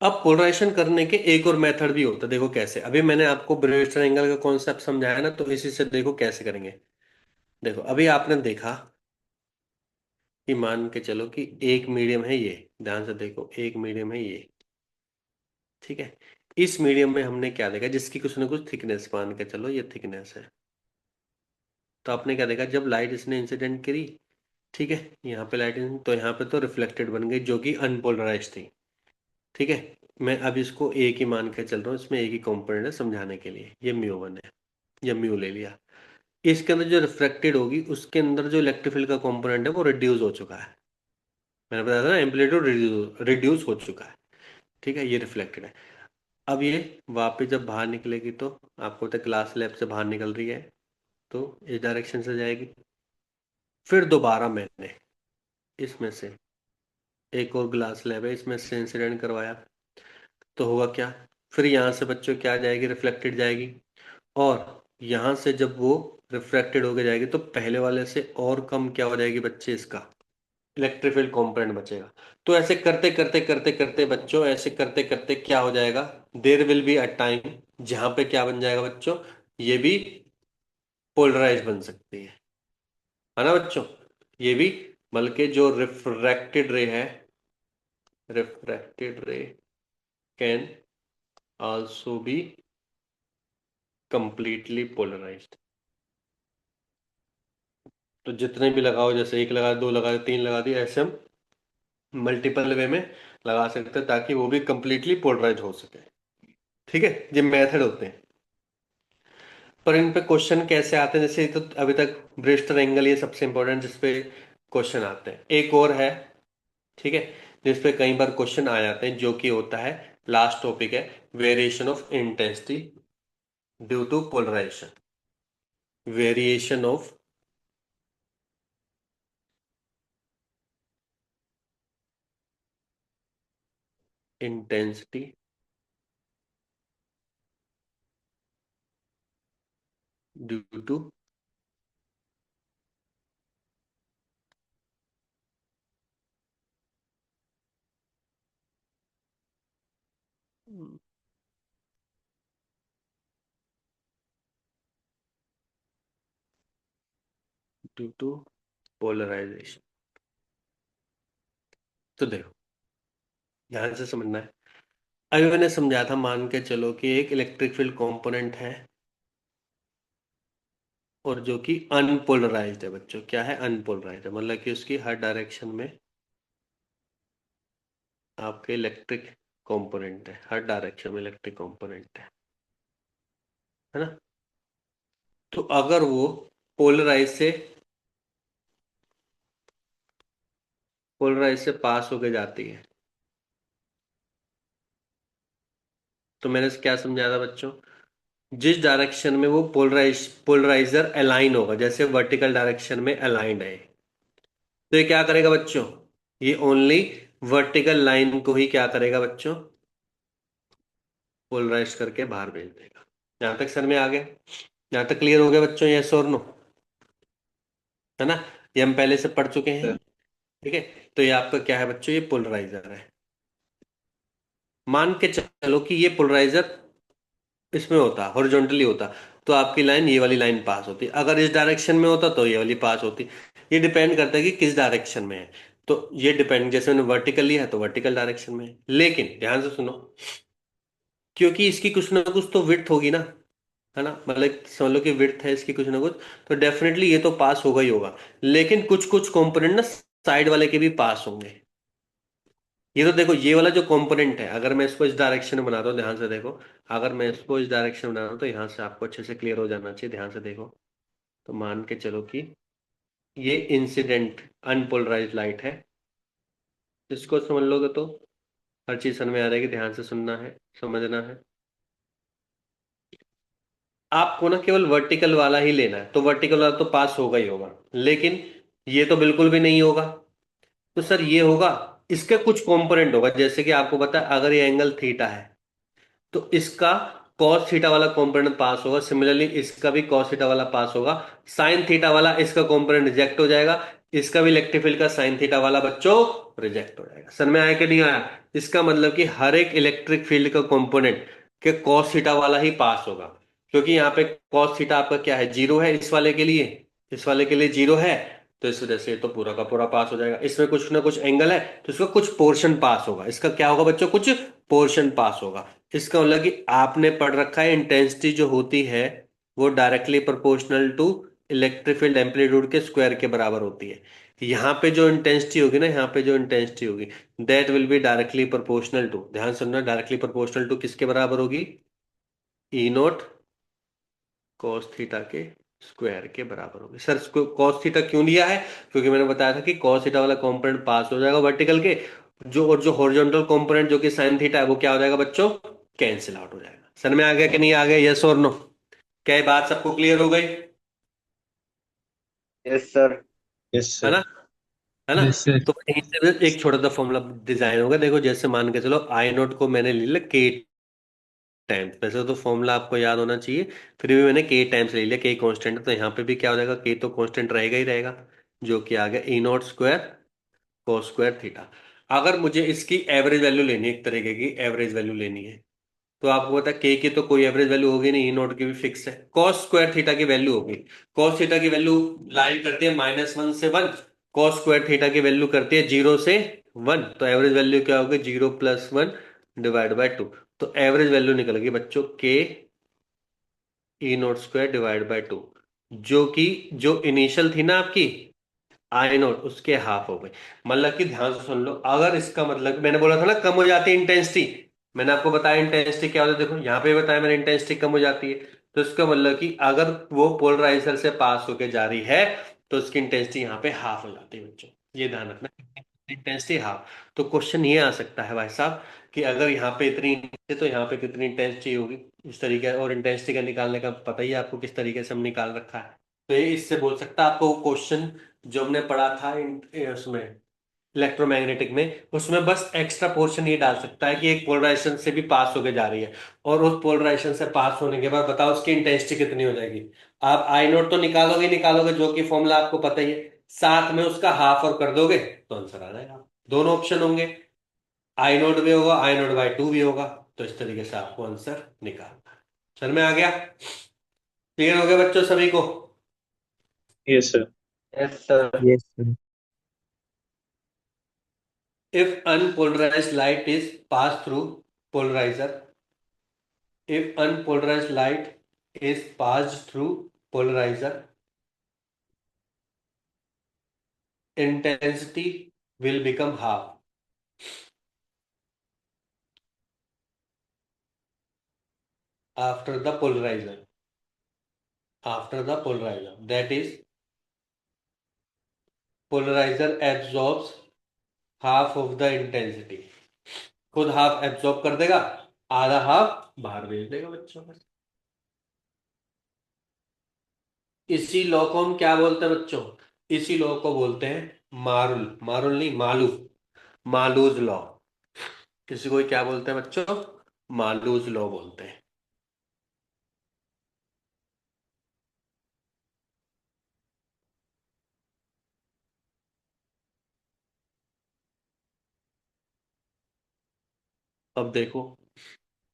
अब पोलराइजेशन करने के एक और मेथड भी होता है, देखो कैसे। अभी मैंने आपको ब्रेविस्टर एंगल का कॉन्सेप्ट समझाया ना, तो इसी से देखो कैसे करेंगे। देखो अभी आपने देखा कि मान के चलो कि एक मीडियम है ये, ध्यान से देखो, एक मीडियम है ये, ठीक है। इस मीडियम में हमने क्या देखा, जिसकी कुछ ना कुछ थिकनेस, मान के चलो ये थिकनेस है। तो आपने क्या देखा, जब लाइट इसने इंसिडेंट करी, ठीक है, यहाँ पे लाइट, तो यहाँ पे तो रिफ्लेक्टेड बन गई, जो कि अनपोलराइज थी। ठीक है। मैं अब इसको एक ही मान के चल रहा हूँ, इसमें एक ही कंपोनेंट है समझाने के लिए, ये म्यू 1 है, या म्यू ले लिया। इसके अंदर जो रिफ्लेक्टेड होगी, उसके अंदर जो इलेक्ट्रिक फील्ड का कंपोनेंट है वो रिड्यूस हो चुका है। मैंने बताया था ना, एम्पलीट्यूड रिड्यूस हो चुका है। ठीक है, ये रिफ्लेक्टेड है। अब ये वापस जब बाहर निकलेगी, तो आपको पता है क्लास लैब से बाहर निकल रही है, तो इस डायरेक्शन से जाएगी। फिर दोबारा मैंने इसमें से एक और ग्लास लैब है, इसमें से इंसिडेंट करवाया, तो हुआ क्या, फिर यहाँ से बच्चों क्या जाएगी, रिफ्लेक्टेड जाएगी। और यहाँ से जब वो रिफ्रैक्टेड होके जाएगी, तो पहले वाले से और कम क्या हो जाएगी बच्चे, इसका इलेक्ट्रिक फील्ड कॉम्पोनेंट बचेगा। तो ऐसे करते करते करते करते बच्चों, ऐसे करते करते क्या हो जाएगा, there will be a time जहां पे क्या बन जाएगा बच्चों, ये भी पोलराइज बन सकती है ना बच्चों। ये भी, बल्कि जो रिफ्रैक्टेड रे है, refracted ray can also be completely polarized. तो जितने भी लगाओ, जैसे एक लगा, दो लगा, तीन लगा दिए, ऐसे हम मल्टीपल वे में लगा सकते हैं, ताकि वो भी कंप्लीटली पोलराइज हो सके। ठीक है, ये मेथड होते हैं। पर इन पे क्वेश्चन कैसे आते हैं, जैसे तो अभी तक ब्रिस्टर एंगल ये सबसे इंपॉर्टेंट जिस पे क्वेश्चन आते हैं। एक और है, ठीक है, जिस पे कई बार क्वेश्चन आ जाते हैं, जो कि होता है, लास्ट टॉपिक है, variation of intensity due to polarization. Variation of intensity due to polarization. तो देखो, ध्यान से समझना है। अभी मैंने समझा था, मान के चलो कि एक इलेक्ट्रिक फील्ड कंपोनेंट है और जो कि अनपोलराइज्ड है बच्चों। क्या है? अनपोलराइज्ड है, मतलब कि उसकी हर डायरेक्शन में आपके इलेक्ट्रिक कंपोनेंट है, हर डायरेक्शन में इलेक्ट्रिक कंपोनेंट है ना। तो अगर वो पोलराइज से पोलराइज से पास होके जाती है, तो मैंने क्या समझाया था बच्चों? जिस डायरेक्शन में वो पोलराइजर अलाइन होगा, जैसे वर्टिकल डायरेक्शन में अलाइंड है, तो ये क्या करेगा बच्चों? ये ओनली वर्टिकल लाइन को ही क्या करेगा बच्चों? पोलराइज करके बाहर भेज देगा। यहां तक सर में आ गया? यहां तक क्लियर हो गया बच्चों? यस और नो? है ना? ये हम पहले से पढ़ चुके हैं। सर। ठीक है। तो ये आपका क्या है बच्चों? ये पोलराइजर है। मान के चलो कि ये पोलराइजर इसमें होता, हॉरिजॉन्टली होता, तो आपकी लाइन, ये वाली लाइन पास होती। अगर इस डायरेक्शन में होता तो ये वाली पास होती। ये डिपेंड करता है कि किस डायरेक्शन में है। तो ये डिपेंड, जैसे मैंने वर्टिकल लिया है तो वर्टिकल डायरेक्शन में है, लेकिन ध्यान से सुनो, क्योंकि इसकी कुछ ना कुछ तो विड्थ होगी ना, है ना, मतलब समझ लो कि विड्थ है इसकी कुछ ना कुछ, तो डेफिनेटली ये तो पास होगा ही होगा। लेकिन कुछ कुछ कंपोनेंट ना साइड वाले के भी पास होंगे। ये तो देखो, ये वाला जो कंपोनेंट है, अगर मैं इसको इस डायरेक्शन में बनाता हूँ, ध्यान से देखो, अगर मैं इसको इस डायरेक्शन में बना रहा हूँ तो यहाँ से आपको अच्छे से क्लियर हो जाना चाहिए। ध्यान से देखो, तो मान के चलो कि ये इंसिडेंट अनपोलराइज्ड लाइट है। इसको समझ लोगे तो हर चीज समझ में आ जाएगी। ध्यान से सुनना है, समझना है। आपको ना केवल वर्टिकल वाला ही लेना है, तो वर्टिकल वाला तो पास होगा ही होगा, लेकिन ये तो बिल्कुल भी नहीं होगा। तो सर ये होगा, इसके कुछ कंपोनेंट होगा, जैसे कि आपको पता है अगर ये एंगल थीटा है तो इसका कॉस थीटा वाला कंपोनेंट पास होगा, सिमिलरली इसका भी कॉस थीटा वाला पास होगा। साइन थीटा वाला इसका कंपोनेंट रिजेक्ट हो जाएगा, इसका भी इलेक्ट्रिक फील्ड का साइन थीटा वाला बच्चों रिजेक्ट हो जाएगा। समझ में आया कि नहीं आया? इसका मतलब कि हर एक इलेक्ट्रिक फील्ड का कंपोनेंट के कॉस थीटा वाला ही पास होगा, क्योंकि यहाँ पे कॉस थीटा आपका क्या है? जीरो है इस वाले के लिए, इस वाले के लिए जीरो है, तो इस वजह से ये तो पूरा का पूरा पास हो जाएगा। इसमें कुछ ना कुछ एंगल है तो इसका कुछ पोर्शन पास होगा। इसका क्या होगा बच्चों? कुछ पोर्शन पास होगा। इसका मतलब कि आपने पढ़ रखा है इंटेंसिटी जो होती है वो directly proportional to electric field amplitude के स्क्वायर के बराबर होती है। यहाँ पे जो इंटेंसिटी होगी ना, यहाँ पे जो इंटेंसिटी होगी, that will be directly proportional to, ध्यान सुनना, डायरेक्टली प्रोपोर्शनल टू किसके बराबर होगी? ई नोट कॉस थीटा के स्क्वायर के बराबर होगी। सर कॉस थीटा क्यों लिया है? क्योंकि मैंने बताया था कि कॉस थीटा वाला कंपोनेंट पास हो जाएगा वर्टिकल के, जो और जो हॉरिजॉन्टल कंपोनेंट जो कि साइन थीटा है वो क्या हो जाएगा बच्चों? कैंसिल आउट हो जाएगा। सर में आ गया कि नहीं आ गया? यस और नो? क्या ये बात सबको क्लियर हो गई? Yes sir. यस है सर। ना? है ना? Yes, sir. तो यहीं से भी एक छोटा सा फॉर्मूला डिजाइन होगा। देखो, जैसे मान के चलो आई नोट को मैंने ले लिया के टाइम्स, वैसे तो फॉर्मूला आपको याद होना चाहिए, फिर भी मैंने के टाइम्स ले लिया, के कांस्टेंट है तो यहाँ पे भी क्या हो जाएगा? के तो कांस्टेंट रहेगा ही रहेगा, जो कि आ गया E naught square cos square theta. अगर मुझे इसकी एवरेज वैल्यू लेनी है, एक तरीके की एवरेज वैल्यू लेनी है, तो आपको पता है के की तो कोई एवरेज वैल्यू होगी नहीं, ई नॉट की भी फिक्स है, कॉस स्क्वायर थीटा की वैल्यू होगी। कॉस थीटा की वैल्यू लाइन करती है -1 से 1, कॉस स्क्वायर थीटा की वैल्यू करती है 0 से 1, तो एवरेज वैल्यू क्या होगी? 0 + 1 डिवाइड बाय 2। तो एवरेज वैल्यू निकलेगी बच्चों के E naught square divide by 2, जो कि जो इनिशियल थी ना आपकी आई नॉट, उसके हाफ हो गई। मतलब कि ध्यान से सुन लो, अगर इसका मतलब मैंने बोला था ना कम हो जाती है इंटेंसिटी, मैंने आपको बताया इंटेंसिटी क्या होता है, देखो यहाँ पे बताया मैंने इंटेंसिटी कम हो जाती है, तो इसका मतलब कि अगर वो पोलराइजर से पास होके जा रही है तो उसकी इंटेंसिटी यहाँ पे हाफ हो जाती है बच्चों। ये ध्यान रखना, इंटेंसिटी हाफ। तो क्वेश्चन ये आ सकता है भाई साहब कि अगर यहाँ पे इतनी intensity, तो यहाँ पे कितनी इंटेंसिटी होगी, इस तरीके। और इंटेंसिटी का निकालने का पता ही है आपको किस तरीके से हम निकाल रखा है। तो ये इससे बोल सकता है आपको वो क्वेश्चन जो हमने पढ़ा था उसमें इलेक्ट्रोमैग्नेटिक में, उसमें बस एक्स्ट्रा पोर्शन ये डाल सकता है कि एक पोलराइजेशन से भी पास होके जा रही है, और उस पोलराइजेशन से पास होने के बाद बताओ उसकी इंटेंसिटी कितनी हो जाएगी। आप आई नोट तो निकालोगे ही निकालोगे, जो कि फॉर्मूला आपको पता ही है, साथ में उसका हाफ और कर दोगे तो आंसर आ जाएगा। दोनों ऑप्शन होंगे, आई नोट भी होगा, आई नोट बाई टू भी होगा, तो इस तरीके से आपको आंसर निकालना है। चल में आ गया, क्लियर हो गया बच्चों सभी को? Yes, sir. Yes sir. Yes, sir. If unpolarized light is passed through polarizer, if unpolarized light is passed through polarizer, intensity will become half after the polarizer. After the polarizer, that is, polarizer absorbs half of the intensity. खुद half absorb कर देगा, आधा half बाहर भेज देगा बच्चों में। इसी लॉ को हम क्या बोलते हैं बच्चों? इसी लॉ को बोलते हैं मारुल, मारुल नहीं मालू, मालूज लॉ। किसी को क्या बोलते हैं बच्चों? मालूज लॉ बोलते हैं। अब देखो,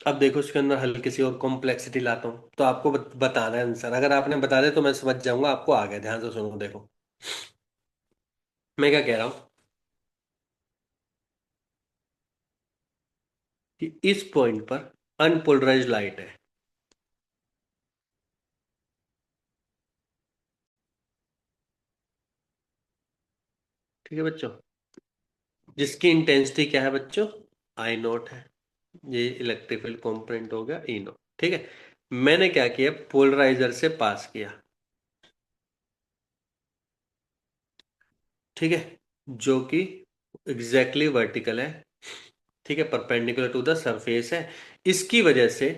अब देखो इसके अंदर हल्की सी और कॉम्प्लेक्सिटी लाता हूं, तो आपको बताना है आंसर। अगर आपने बता दिया तो मैं समझ जाऊंगा आपको आ गया। ध्यान से सुनो, देखो मैं क्या कह रहा हूं कि इस पॉइंट पर अनपोलराइज्ड लाइट है, ठीक है बच्चों, जिसकी इंटेंसिटी क्या है बच्चों? आई नॉट है। ये इलेक्ट्रिक फील्ड कॉम्पोनेंट हो गया ई नॉट, ठीक है। मैंने क्या किया, पोलराइजर से पास किया, ठीक है, जो कि एग्जैक्टली वर्टिकल है, ठीक है, परपेंडिकुलर टू द सरफेस है। इसकी वजह से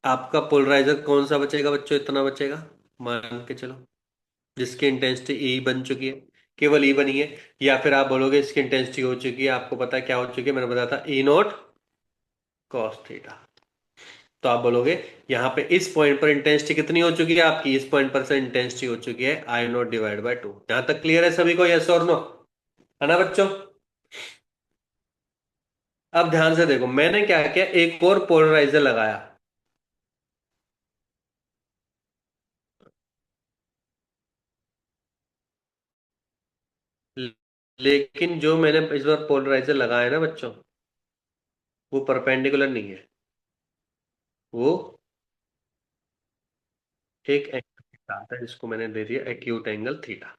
आपका पोलराइजर कौन सा बचेगा बच्चों? इतना बचेगा, मान के चलो, जिसकी इंटेंसिटी ई बन चुकी है, केवल ई बनी है। या फिर आप बोलोगे इसकी इंटेंसिटी हो चुकी है, आपको पता है क्या हो चुकी है, मैंने बताया था ई नॉट कॉस थीटा। तो आप बोलोगे यहां पे इस पॉइंट पर इंटेंसिटी कितनी हो चुकी है आपकी? इस पॉइंट पर से इंटेंसिटी हो चुकी है आई नॉट डिवाइड बाय टू। यहां तक क्लियर है सभी को? यस और नो, है ना बच्चों? अब ध्यान से देखो, मैंने क्या किया, एक और पोलराइजर लगाया, लेकिन जो मैंने इस बार पोलराइजर लगाया ना बच्चों, वो परपेंडिकुलर नहीं है, वो एक एंगल आता है जिसको मैंने दे दिया acute angle theta.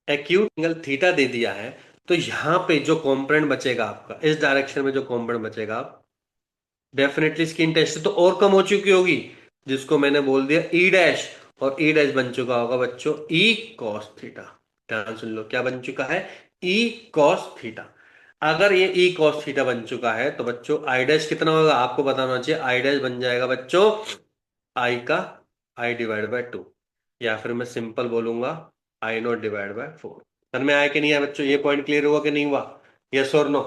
Acute angle theta दे दिया है, तो यहां पे जो कॉम्पोनेंट बचेगा आपका, इस डायरेक्शन में जो कॉम्पोनेंट बचेगा, डेफिनेटली इसकी इंटेंसिटी तो और कम हो चुकी होगी, जिसको मैंने बोल दिया ई डैश, और ई डैश बन चुका होगा बच्चों ई कॉस थीटा। ध्यान सुन लो, क्या बन चुका है? E cos theta. अगर ये ई कॉस थीटा बन चुका है तो बच्चों आई डैश कितना होगा आपको बताना चाहिए। आई डैश बन जाएगा बच्चों आई का आई डिवाइड बाय टू, या फिर मैं सिंपल बोलूंगा आई नॉट डिवाइड बाय फोर। समझ में आया कि नहीं आया बच्चों? ये पॉइंट क्लियर हुआ कि नहीं हुआ? यस और no?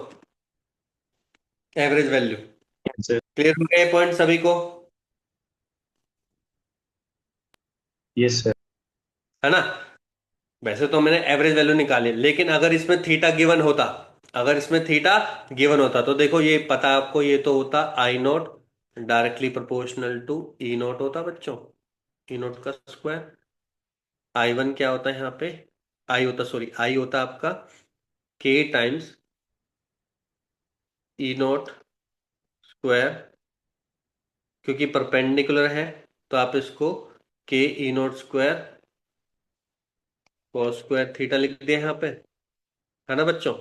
Average value Yes, sir. Clear हो गया ये पॉइंट सभी को? Yes, sir. है ना? वैसे तो मैंने एवरेज वैल्यू निकाली, लेकिन अगर इसमें थीटा गिवन होता, अगर इसमें थीटा गिवन होता तो देखो ये पता है आपको, ये तो होता I naught directly proportional to E naught होता बच्चों, ई नॉट का स्क्वायर। आई वन क्या होता है यहाँ पे? आई होता, सॉरी, आई होता आपका k times E naught square, क्योंकि परपेंडिकुलर है तो आप इसको k E naught square cos square theta लिख दिया यहाँ पे, है ना बच्चों?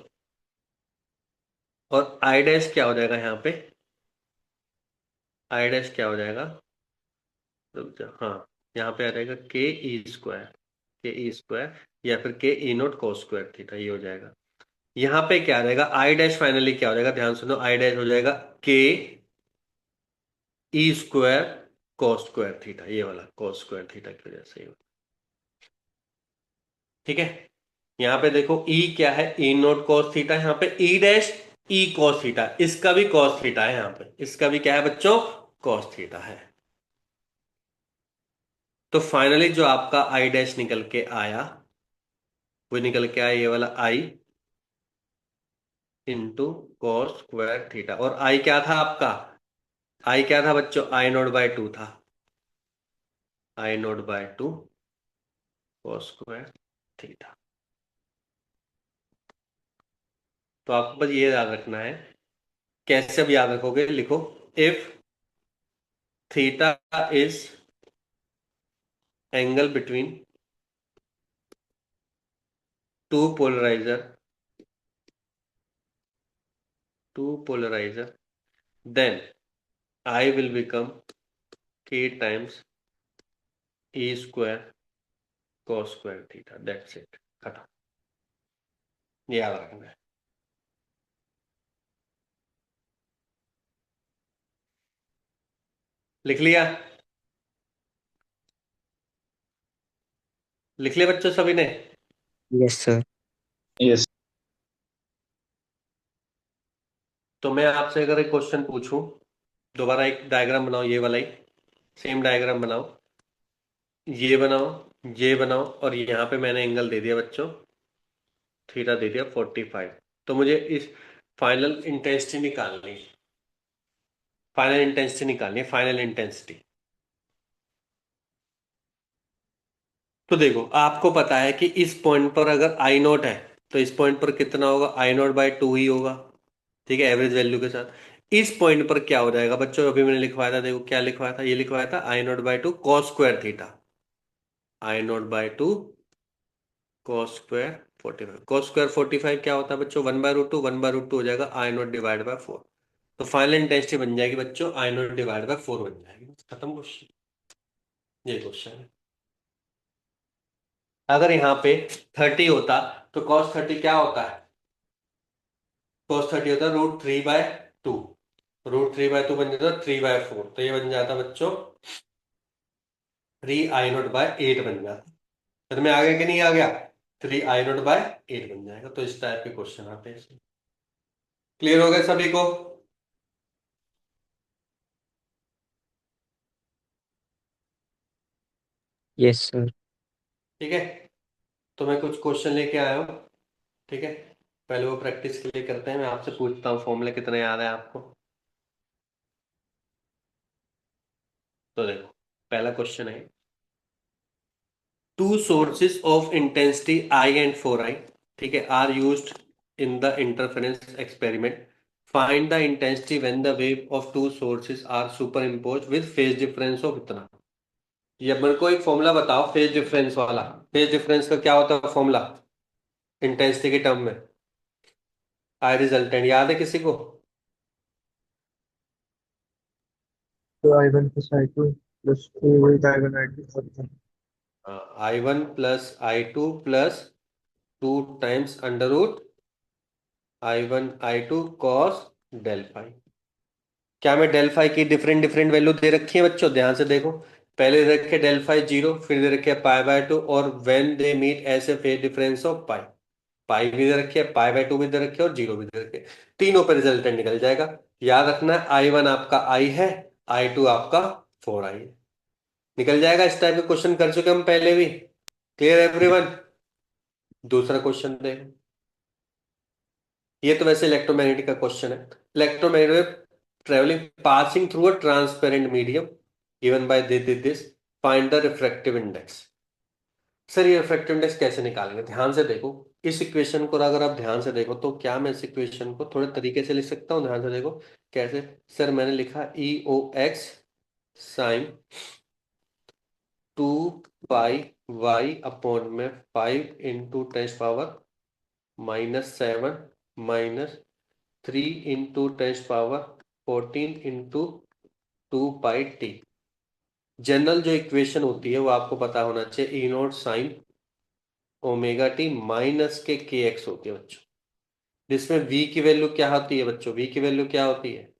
और आई डैश क्या हो जाएगा यहाँ पे? आई डैश क्या हो जाएगा? रुक जा, हाँ, यहाँ पे आ जाएगा के ई स्क्वायर, के ई स्क्वायर, या फिर के E not cos square theta, ये हो जाएगा। यहाँ पे क्या आ जाएगा? आई डैश फाइनली क्या हो जाएगा? ध्यान सुनो, आई डैश हो जाएगा के E square cos square theta, ये वाला cos स्क्वायर थीटा की वजह से ये वाला। ठीक है, यहाँ पे देखो E क्या है, E नोट cos थीटा, यहाँ पे E dash E cos theta, इसका भी cos थीटा है, यहाँ पे इसका भी क्या है बच्चों, cos थीटा है। तो फाइनली जो आपका I डैश निकल के आया, वो निकल के आया ये वाला I into cos square theta. और I क्या था आपका, I क्या था बच्चों, I नोट बाय 2 था, I naught by 2 cos square theta. तो आपको बस ये याद रखना है। कैसे अब याद रखोगे, लिखो if theta is angle between two polarizer then I will become k times e square cos square theta, that's it, खत्म। ये याद रखना है। लिख लिया, लिख लिया बच्चों सभी ने। Yes, sir. Yes. तो मैं आपसे अगर एक क्वेश्चन पूछूं, दोबारा एक डायग्राम बनाओ, ये वाला ही सेम डायग्राम बनाओ, ये बनाओ, ये बनाओ, और यहाँ पे मैंने एंगल दे दिया बच्चों, थीटा दे दिया 45। तो मुझे इस फाइनल इंटेंसिटी निकालनी है, फाइनल इंटेंसिटी। तो देखो आपको पता है कि इस पॉइंट पर अगर आई नॉट है, तो इस पॉइंट पर कितना होगा, आई नॉट बाय 2 ही होगा। ठीक है, एवरेज वैल्यू के साथ इस पॉइंट पर क्या हो जाएगा बच्चों, अभी मैंने लिखवाया था, देखो क्या लिखवाया था, ये लिखवाया था I naught by 2 cos square theta, I naught by 2 cos square 45। Cos square 45 क्या होता है बच्चों, 1/√2, 1/√2 हो जाएगा आई नॉट डिवाइड बाय 4। तो फाइनल इंटेंसिटी बन जाएगी बच्चों आई नॉट डिवाइड बाय 4 बन जाएगी, खत्म क्वेश्चन। ये क्वेश्चन है। अगर यहाँ पे 30 होता तो कॉस 30 क्या होता है, cos 30 होता है √3/2, √3/2 बन जाता है 3/4, तो ये बन जाता बच्चों 3i0/8 बन जाता। फिर में आ गया कि नहीं आ गया, 3i0/8 बन जाएगा। तो इस टाइप के क्वेश्चन आते हैं इसमें। क्लियर हो गए सभी को। Yes, sir. ठीक है, तो मैं कुछ क्वेश्चन लेके आया हूँ। ठीक है, पहले वो प्रैक्टिस के लिए करते हैं, मैं आपसे पूछता हूँ फॉर्मूला कितने याद है आपको। तो देखो पहला क्वेश्चन है, two sources of intensity I and 4i, ठीक है, are used in the interference experiment, find the intensity when the wave of two sources are superimpose with phase difference of इतना। ये मेरे को एक फॉर्मूला बताओ phase difference वाला, phase difference का क्या होता है फॉर्मूला इंटेंसिटी के टर्म में, आई रिजल्टेंट याद है किसी को। तो I1 plus I2 plus 2 with I1 I2 करते हैं। I1 plus I2 plus 2 times under root I1 I2 cos del phi. क्या मैं डेल फाई की डिफरेंट डिफरेंट वैल्यू दे रखी है बच्चों, ध्यान से देखो। पहले दे रखे डेल फाई 0, फिर दे रखे π/2, और व्हेन दे मीट ऐसे फेज डिफरेंस ऑफ पाई, पाई भी दे रखी है, π/2 भी दे रखे और 0 भी दे रखे, तीनों पे रिजल्टेंट निकल जाएगा। याद रखना है I1 आपका I है, I2 आपका 4i है, निकल जाएगा। इस टाइप के क्वेश्चन कर चुके हम पहले भी। Clear everyone. दूसरा क्वेश्चन देखो, ये तो वैसे इलेक्ट्रोमैग्नेटिक का क्वेश्चन है। Electromagnetic travelling passing through a transparent medium given by this, find the refractive index. Sir ये रिफ्रैक्टिव इंडेक्स कैसे निकालेंगे, ध्यान से देखो इस इक्वेशन को, अगर आप ध्यान से देखो तो क्या मैं इस इक्वेशन को थोड़े तरीके से लिख सकता हूँ, ध्यान से देखो कैसे। सर मैंने लिखा EOX साइन 2πy/में 5 × 10⁻⁻7 माइनस 3 × 10⁻14 × 2πt। जनरल जो इक्वेशन होती है वो आपको पता होना चाहिए, E0 sin ω t माइनस के kx होती है बच्चों, जिसमें v की वैल्यू क्या होती है बच्चों, v की वैल्यू क्या होती है,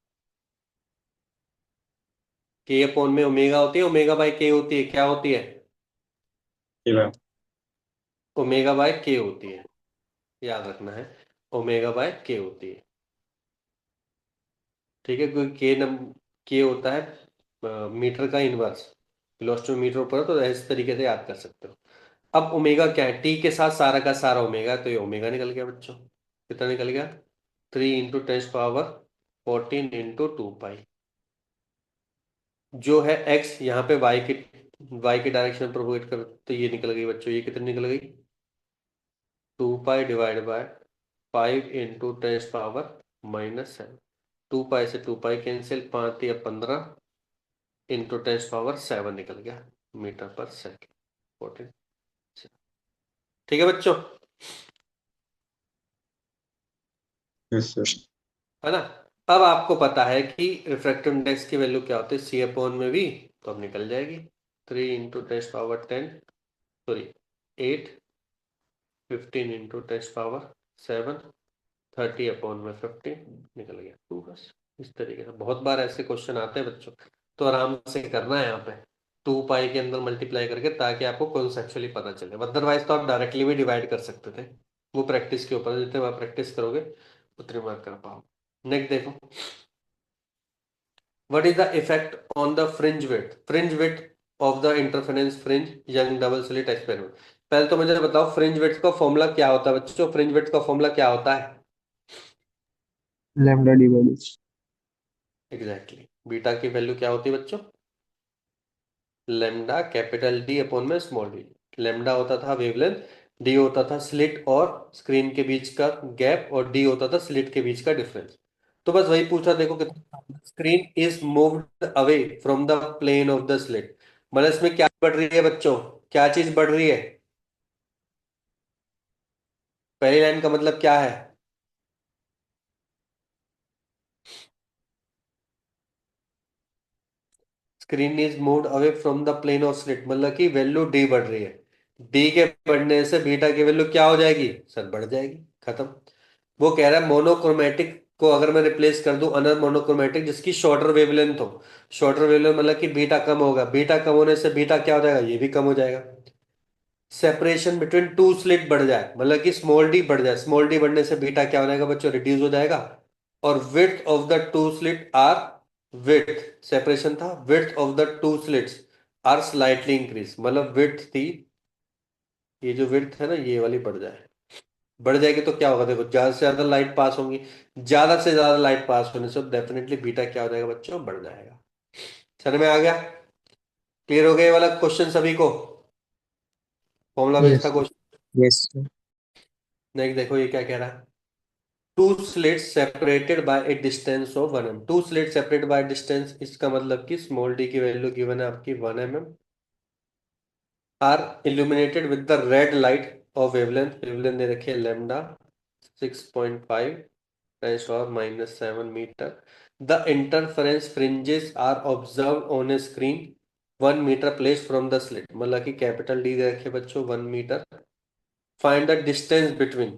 के अपॉन में ओमेगा होती है, ओमेगा बाय के होती है, क्या होती है? जी मैम। ओमेगा बाय के होती है, याद रखना है, ओमेगा बाय के होती है। ठीक है, क्योंकि के होता है मीटर का इनवर्स, वेलोसिटी में मीटर ऊपर है, तो इस तरीके से याद कर सकते हो। अब ओमेगा क्या है? टी के साथ सारा का सारा ओमेगा है, तो ये ओमेगा निकल गया बच्चों। कितना निकल गया? 3 × 10⁻14 × 2 पाई। जो है एक्स यहाँ पे वाई की डायरेक्शन में प्रोपोगेट कर, तो ये निकल गई बच्चों, ये कितनी निकल गई? 2 पाई डिवाइड बाय 5 × 10⁻−7। 2 पाई से 2 पाई कैंसिल, 5 × 10⁻7 निकल गया मीटर पर सेकेंड। 14। ठीक है बच्चों, यस सर। है ना? अब आपको पता है कि रिफ्रैक्टिव इंडेक्स की वैल्यू क्या होती है सी अपॉन में भी, तो अब निकल जाएगी 3 × 10⁻10, सॉरी 8, 15 × 10⁻7, 30/15 निकल गया 2 बस। इस तरीके से बहुत बार ऐसे क्वेश्चन आते हैं बच्चों, तो आराम से करना है यहाँ पे 2 पाई के अंदर मल्टीप्लाई करके, ताकि आपको कॉन्सेप्चुअली पता चले। अदरवाइज तो आप डायरेक्टली भी डिवाइड कर सकते थे, वो प्रैक्टिस के ऊपर है, जितने बार प्रैक्टिस करोगे उतनी बार कर पाओ। नेक्स्ट देखो, what is the effect on the fringe width of the interference fringe young double slit experiment. पहले तो मुझे बताओ फ्रिंज विड्थ का फॉर्मूला क्या होता है बच्चों? फ्रिंज विड्थ का फॉर्मूला क्या होता है? Lambda D by D. Exactly, beta की वैल्यू क्या होती है बच्चों? लेमडा कैपिटल डी अपॉन में स्मॉल डी। लेमडा होता था वेवलेंथ, डी होता था स्लिट और स्क्रीन के बीच का गैप, और डी होता था स्लिट के बीच का डिफरेंस। तो बस वही पूछा, देखो कितना, screen is moved away from the plane of the slit. मतलब इसमें क्या बढ़ रही है बच्चों? क्या चीज बढ़ रही है? पहली लाइन का मतलब क्या है? Screen is moved away from the plane of slit, मतलब कि वैल्यू डी बढ़ रही है। डी के बढ़ने से बीटा की वैल्यू क्या हो जाएगी सर? बढ़ जाएगी, खत्म। वो कह रहा है मोनोक्रोमेटिक को अगर मैं रिप्लेस कर दूं अनर मोनोक्रोमेटिक जिसकी शॉर्टर वेवलेंथ हो, शॉर्टर वेवलेंथ मतलब कि बीटा कम होगा, बीटा कम होने से बीटा क्या हो जाएगा? ये भी कम हो जाएगा। सेपरेशन बिटवीन टू स्लिट बढ़ जाए, मतलब कि स्मॉल डी बढ़ जाए, स्मॉल डी बढ़ने से बीटा क्या हो जाएगा बच्चों? रिड्यूस हो जाएगा। और width of the two slit are, width separation था, width of the two slits are slightly increase, मतलब विड्थ थी, ये जो विड्थ है ना ये वाली बढ़ जाए, बढ़ जाएगी तो क्या होगा? देखो ज्यादा से ज्यादा लाइट पास होंगी, ज्यादा से ज्यादा लाइट पास होने से डेफिनेटली बीटा क्या हो जाएगा बच्चों? बढ़ जाएगा। समझ में आ गया? क्लियर हो गया ये वाला क्वेश्चन सभी को? फॉर्मूला बेस्ड था yes. Question. yes sir, next देखो ये क्या कह रहा है, two slits separated by a distance of 1 mm। Two slit separated by distance, इसका मतलब कि स्मॉल डी की वैल्यू गिवन है आपकी 1 mm, are illuminated with the red light of wavelength, wavelength दे रखी है lambda 6.5 10⁻⁻7 metre. The interference fringes are observe on a screen 1 metre place from the slit, मतलब कि कैपिटल डी दे रखे बच्चों 1 मीटर। Find the distance between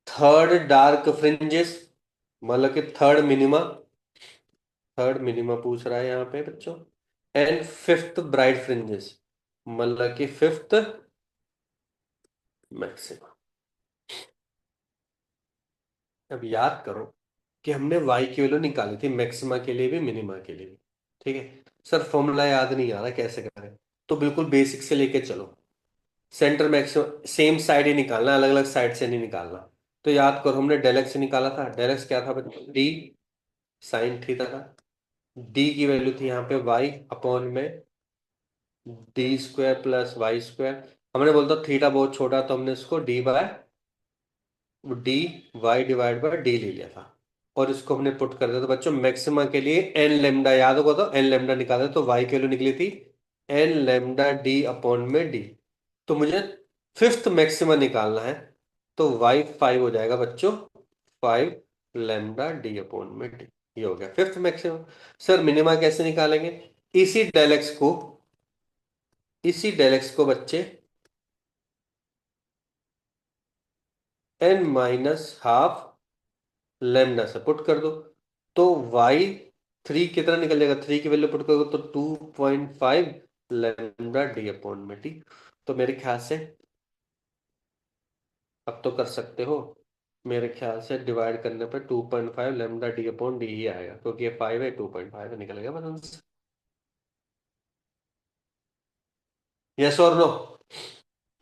third dark fringes, मतलब कि थर्ड मिनिमा पूछ रहा है यहाँ पे बच्चों, एंड फिफ्थ ब्राइट फ्रिंजेस, मतलब कि फिफ्थ मैक्सिमा। अब याद करो कि हमने y की वैल्यू निकाली थी मैक्सिमा के लिए भी मिनिमा के लिए भी, ठीक है? सर फॉर्मूला याद नहीं आ रहा कैसे करें, तो बिल्कुल बेसिक से लेके चलो। सेंटर मैक्सिमम सेम साइड ही निकालना, अलग अलग साइड से नहीं निकालना। तो याद करो हमने डेल एक्स से निकाला था, डेल एक्स क्या था बच्चों? डी साइन थीटा था। डी की वैल्यू थी यहाँ पे वाई अपॉन में D square plus Y square. हमने बोलता थीटा बहुत छोटा, तो हमने इसको D Y divide by D ले लिया था, और इसको हमने पुट कर दिया। तो बच्चों मैक्सिमा के लिए एन लेमडा याद होगा, तो एन लेमडा निकाले तो वाई की वैल्यू निकली थी एन लेमडा डी अपॉन में डी। तो मुझे फिफ्थ मैक्सिमा निकालना है, तो वाई 5 हो जाएगा बच्चों, 5 लेमडा डी अपॉन में डी। ये हो गया फिफ्थ मैक्सिमा। सर मिनिमा कैसे निकालेंगे? इसी डेल एक्स को इसी डेल एक्स को बच्चे n-½ लेमडा से पुट कर दो, तो y 3 कितना निकल जाएगा, 3 की वैल्यू पुट करोगे तो 2.5 लैम्डा डी अपॉन में टी। तो मेरे ख्याल से अब तो कर सकते हो, मेरे ख्याल से डिवाइड करने पर 2.5 लैम्डा डी अपॉन डी ही आएगा, क्योंकि ये 5 है, 2.5 निकल गया बस आंसर। यस और नो?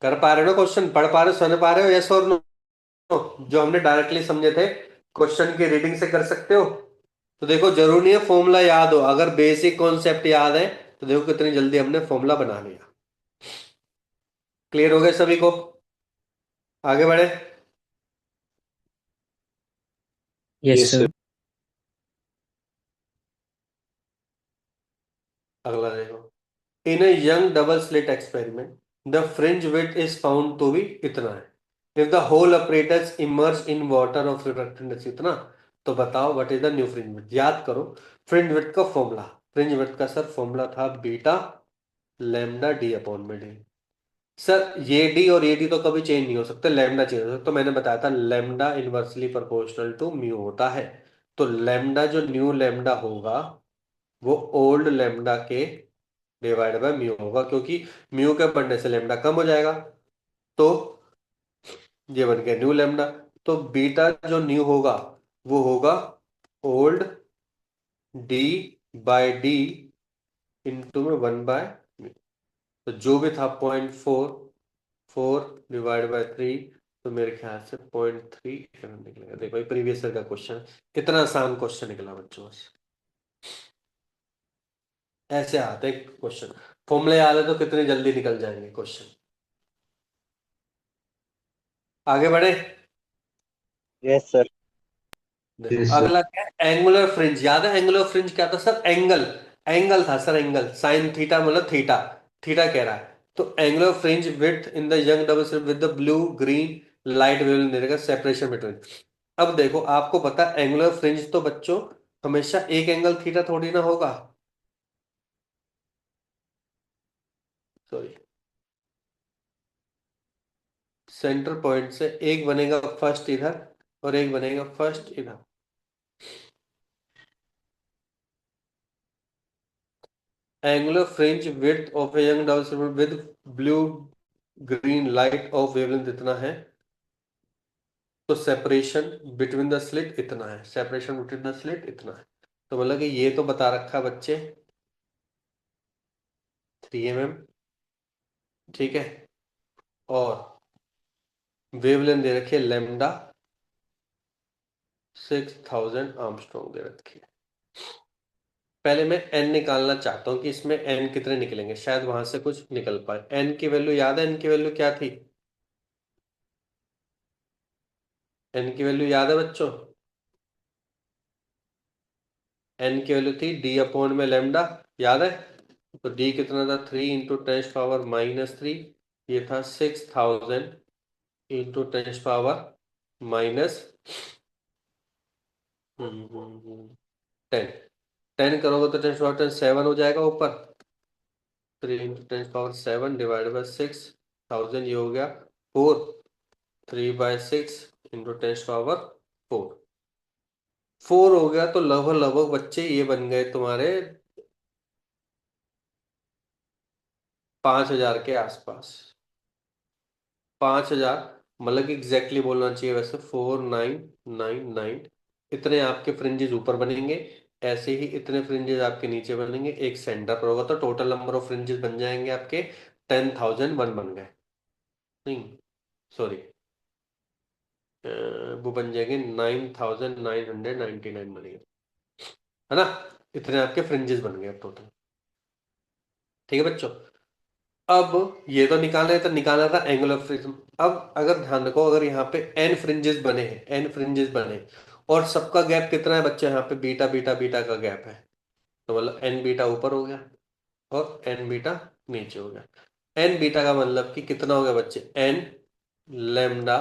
कर पा रहे हो ना क्वेश्चन, पढ़ पा रहे हो, सुन पा रहे हो? यस और नो? जो हमने डायरेक्टली समझे थे क्वेश्चन की रीडिंग से कर सकते हो। तो देखो जरूरी नहीं है फॉर्मूला याद हो, अगर बेसिक कॉन्सेप्ट याद है तो देखो कितनी जल्दी हमने फॉर्मूला बना लिया। क्लियर हो गया सभी को? आगे बढ़े। Yes Yes, sir. sir. अगला देखो, इन a young double slit experiment the fringe width is found to be इतना है। if the whole apparatus immersed in water of reluctance इतना, तो बताओ what is the new fringe width. याद करो fringe width का फॉर्मूला, फ्रिंज विड्थ का sir formula था बीटा लैम्डा डी अपॉन में डी। सर ये डी और ये डी तो कभी चेंज नहीं हो सकते, लैम्डा चेंज हो सकता, तो मैंने बताया था lambda inversely proportional to mu होता है। तो लैम्डा जो न्यू लैम्डा होगा वो ओल्ड लैम्डा के डिवाइड बाय म्यू होगा, क्योंकि म्यू के बढ़ने से लैम्डा कम हो जाएगा। तो ये बन गया न्यू लैम्डा। तो बीटा जो न्यू होगा वो होगा old D by D into में 1 बाय म्यू। तो जो भी था 0.44 डिवाइड बाय 3, तो मेरे ख्याल से 0.3 निकलेगा। देखो ये प्रीवियस ईयर का क्वेश्चन, कितना आसान क्वेश्चन निकला बच्चों बस। ऐसे आते हैं क्वेश्चन, फॉर्मूले याद है तो कितनी जल्दी निकल जाएंगे क्वेश्चन। आगे बढ़े। Yes sir. देखो Yes, sir. अगला क्या है, एंगुलर फ्रिंज। याद है एंगुलर फ्रिंज क्या था सर? एंगल, एंगल था सर, एंगल साइन थीटा मतलब थीटा, थीटा कह रहा है। तो angular fringe width in the Young double slit with the blue green light wave दे देगा सेपरेशन बिटवीन। अब देखो आपको पता है एंगुलर फ्रिंज तो बच्चों हमेशा एक एंगल थीटा थोड़ी ना होगा, सॉरी, सेंटर पॉइंट से एक बनेगा फर्स्ट इधर और एक बनेगा फर्स्ट इधर। Angular fringe width of a young double slit with blue green light of wavelength इतना है, तो सेपरेशन बिटवीन द स्लिट इतना है, सेपरेशन बिटवीन द स्लिट इतना है। तो मतलब कि ये तो बता रखा है बच्चे 3 mm, ठीक है, और वेवलेंथ दे रखी है लेमडा 6000 आर्मस्ट्रॉन्ग दे रखी है। पहले मैं एन निकालना चाहता हूं कि इसमें एन कितने निकलेंगे, शायद वहां से कुछ निकल पाए। एन की वैल्यू याद है, एन की वैल्यू क्या थी? एन की वैल्यू याद है बच्चों? एन की वैल्यू थी डी अपॉन में लेमडा, याद है? तो डी कितना था, 3 × 10⁻³ ये था 6000 इंटू 10⁻10। 10 करोगे तो 10⁻10 7 हो जाएगा ऊपर, 3 × 10⁻7 डिवाइड बाई 6000, ये हो गया 4, 3/6 इंटू 10⁻4, 4 हो गया। तो लगभग लगभग बच्चे ये बन गए तुम्हारे 5000 के आसपास। 5000 मतलब कि एग्जैक्टली बोलना चाहिए वैसे 4999 इतने आपके फ्रिंजेस ऊपर बनेंगे। ऐसे ही इतने फ्रिंजेस आपके नीचे बनेंगे, एक सेंटर पर होगा, तो टोटल नंबर ऑफ फ्रिंजेस बन जाएंगे आपके 10,001 बन गए, नहीं सॉरी, वो बन जाएंगे 9999 बनेंगे, है ना? इतने आपके फ्रिंजेस बन गए टोटल। ठीक है बच्चों, अब ये तो निकालना है, तो निकालना था एंगुलर फ्रिंज। अब अगर ध्यान रखो, अगर यहाँ पे एन फ्रिंजेस बने हैं, एन फ्रिंजेस बने, और सबका गैप कितना है बच्चे, यहाँ पे बीटा बीटा बीटा का गैप है, तो मतलब एन बीटा ऊपर हो गया और एन बीटा नीचे हो गया। एन बीटा का मतलब कि कितना हो गया बच्चे, N lambda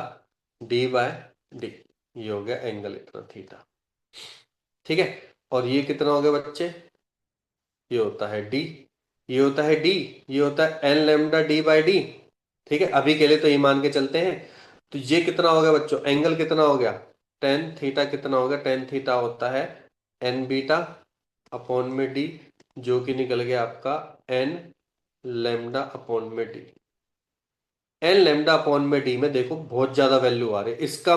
D by D, ये हो गया एंगल इतना थीटा, ठीक है। और ये कितना हो गया बच्चे, ये होता है डी, ये होता है डी, ये होता है N lambda D by D, ठीक है। अभी के लिए तो ये मान के चलते हैं। तो ये कितना हो गया बच्चों, एंगल कितना हो गया, टेन थीटा कितना हो गया, टेन थीटा होता है एन बीटा अपॉन में डी, जो कि निकल गया आपका एन लेमडा अपॉन में डी। एन लेमडा अपॉन में डी में देखो बहुत ज्यादा वैल्यू आ रही है, इसका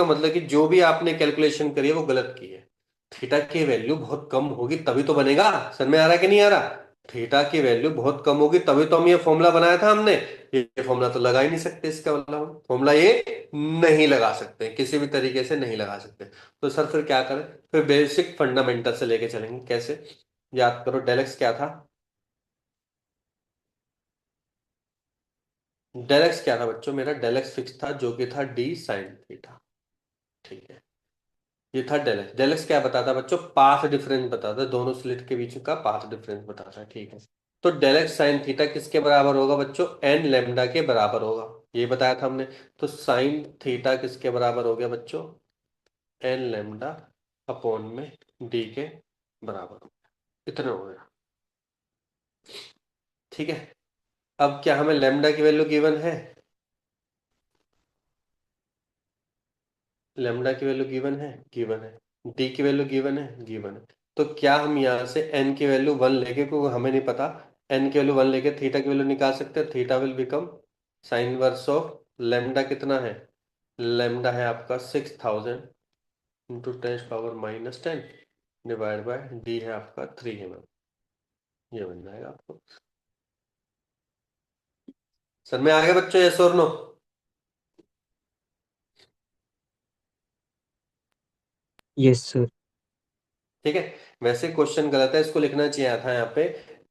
मतलब कि जो भी आपने कैलकुलेशन करी है वो गलत की है। थीटा की वैल्यू बहुत कम होगी तभी तो बनेगा। समझ में आ रहा है कि नहीं आ रहा? थीटा की वैल्यू बहुत कम होगी तभी तो हम ये फॉर्मूला बनाया था हमने। ये फॉर्मूला तो लगा ही नहीं सकते, इसका मतलब हम फॉर्मूला ये नहीं लगा सकते, किसी भी तरीके से नहीं लगा सकते। तो सर फिर क्या करें? फिर बेसिक फंडामेंटल से लेके चलेंगे। कैसे? याद करो, डेल एक्स क्या था? डेल एक्स क्या था बच्चों? मेरा डेल एक्स फिक्स था, जो कि था डी साइन थीटा। ठीक है, ये था डेल एक्स। डेल एक्स क्या बताता है बच्चों? पाथ डिफरेंस बताता है, दोनों स्लिट के बीच का पाथ डिफरेंस बताता है। ठीक है, तो डेल एक्स साइन थीटा किसके बराबर होगा बच्चों? एन लेमडा के बराबर होगा, ये बताया था हमने। तो साइन थीटा किसके बराबर हो गया बच्चों? एन लेमडा अपॉन में डी के बराबर हो गया। इतना हो गया। ठीक है, अब क्या हमें लेमडा की वैल्यू गिवन है? लेमडा की वैल्यू गिवन है? गिवन है। डी की वैल्यू गिवन है? गिवन है। तो क्या हम यहाँ से एन की वैल्यू वन लेके, क्योंकि हमें नहीं पता, एन की वैल्यू वन लेके थीटा की वैल्यू निकाल सकते हैं? Theta will become sine inverse of lambda. कितना है? लेमडा है आपका 6000 इंटू 10⁻−10 डिवाइड बाय डी है आपका 3 mm। ये बन जाएगा आपको। सर में आ गया बच्चों, यस और नो? Yes, sir. ठीक है, वैसे क्वेश्चन गलत है, इसको लिखना चाहिए था यहाँ पे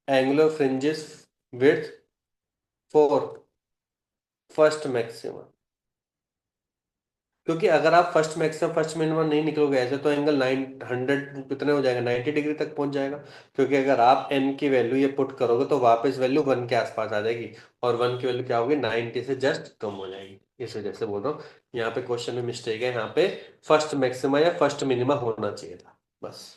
angular fringes width for first maximum. क्योंकि अगर आप फर्स्ट मैक्सिमम फर्स्ट मिनिमम नहीं निकलोगे ऐसे, तो एंगल 900 कितने हो जाएगा? 90 डिग्री तक पहुंच जाएगा। क्योंकि अगर आप एन की वैल्यू ये पुट करोगे तो वापस वैल्यू वन के आसपास आ जाएगी, और वन की वैल्यू क्या होगी? 90 से जस्ट कम हो जाएगी। इस वजह से बोल रहा हूँ, यहाँ पे क्वेश्चन में मिस्टेक है। यहाँ पे फर्स्ट मैक्सिमा या फर्स्ट मिनिमा होना चाहिए था बस।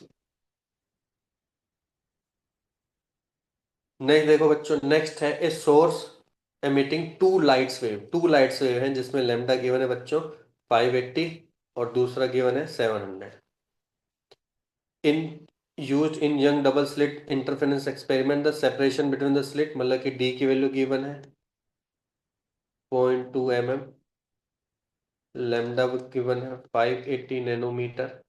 नेक्स्ट देखो बच्चों, नेक्स्ट है a source emitting two lights wave है, जिसमें लेमडा गिवन है बच्चों 580 और दूसरा गिवन है 700। In use in young double slit interference experiment the separation between the slit, मतलब कि डी की वैल्यू गिवन है 0.2 mm, लेमडा गिवन है 580 नैनोमीटर,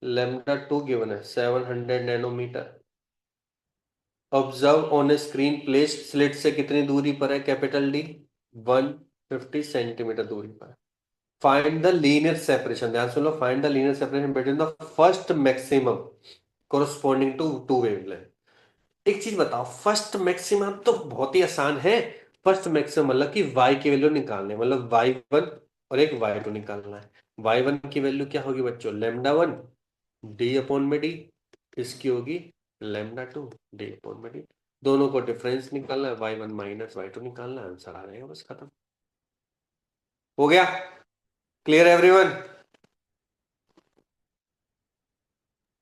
लेमडा टू गिवन है 700 nanometer. Observe on a screen placed slit से कितनी दूरी पर है कैपिटल डी? 150 सेंटीमीटर दूरी पर। फाइंड द लीनियर सेपरेशन, ध्यान सुन लो, find the linear separation between the first maximum corresponding to two wavelength. एक चीज बताओ, फर्स्ट मैक्सिमम तो बहुत ही आसान है। फर्स्ट मैक्सिमम मतलब कि वाई की वैल्यू निकालने, मतलब वाई वन और एक वाई टू निकालना है। वाई वन की वैल्यू क्या होगी बच्चों? लेमडा वन डी अपॉन में डी, इसकी होगी लेमडा टू डी अपॉन में डी। दोनों को डिफरेंस निकालना है, Y one minus Y two निकालना है, आंसर आ जाएगा, बस खत्म हो गया। Clear everyone?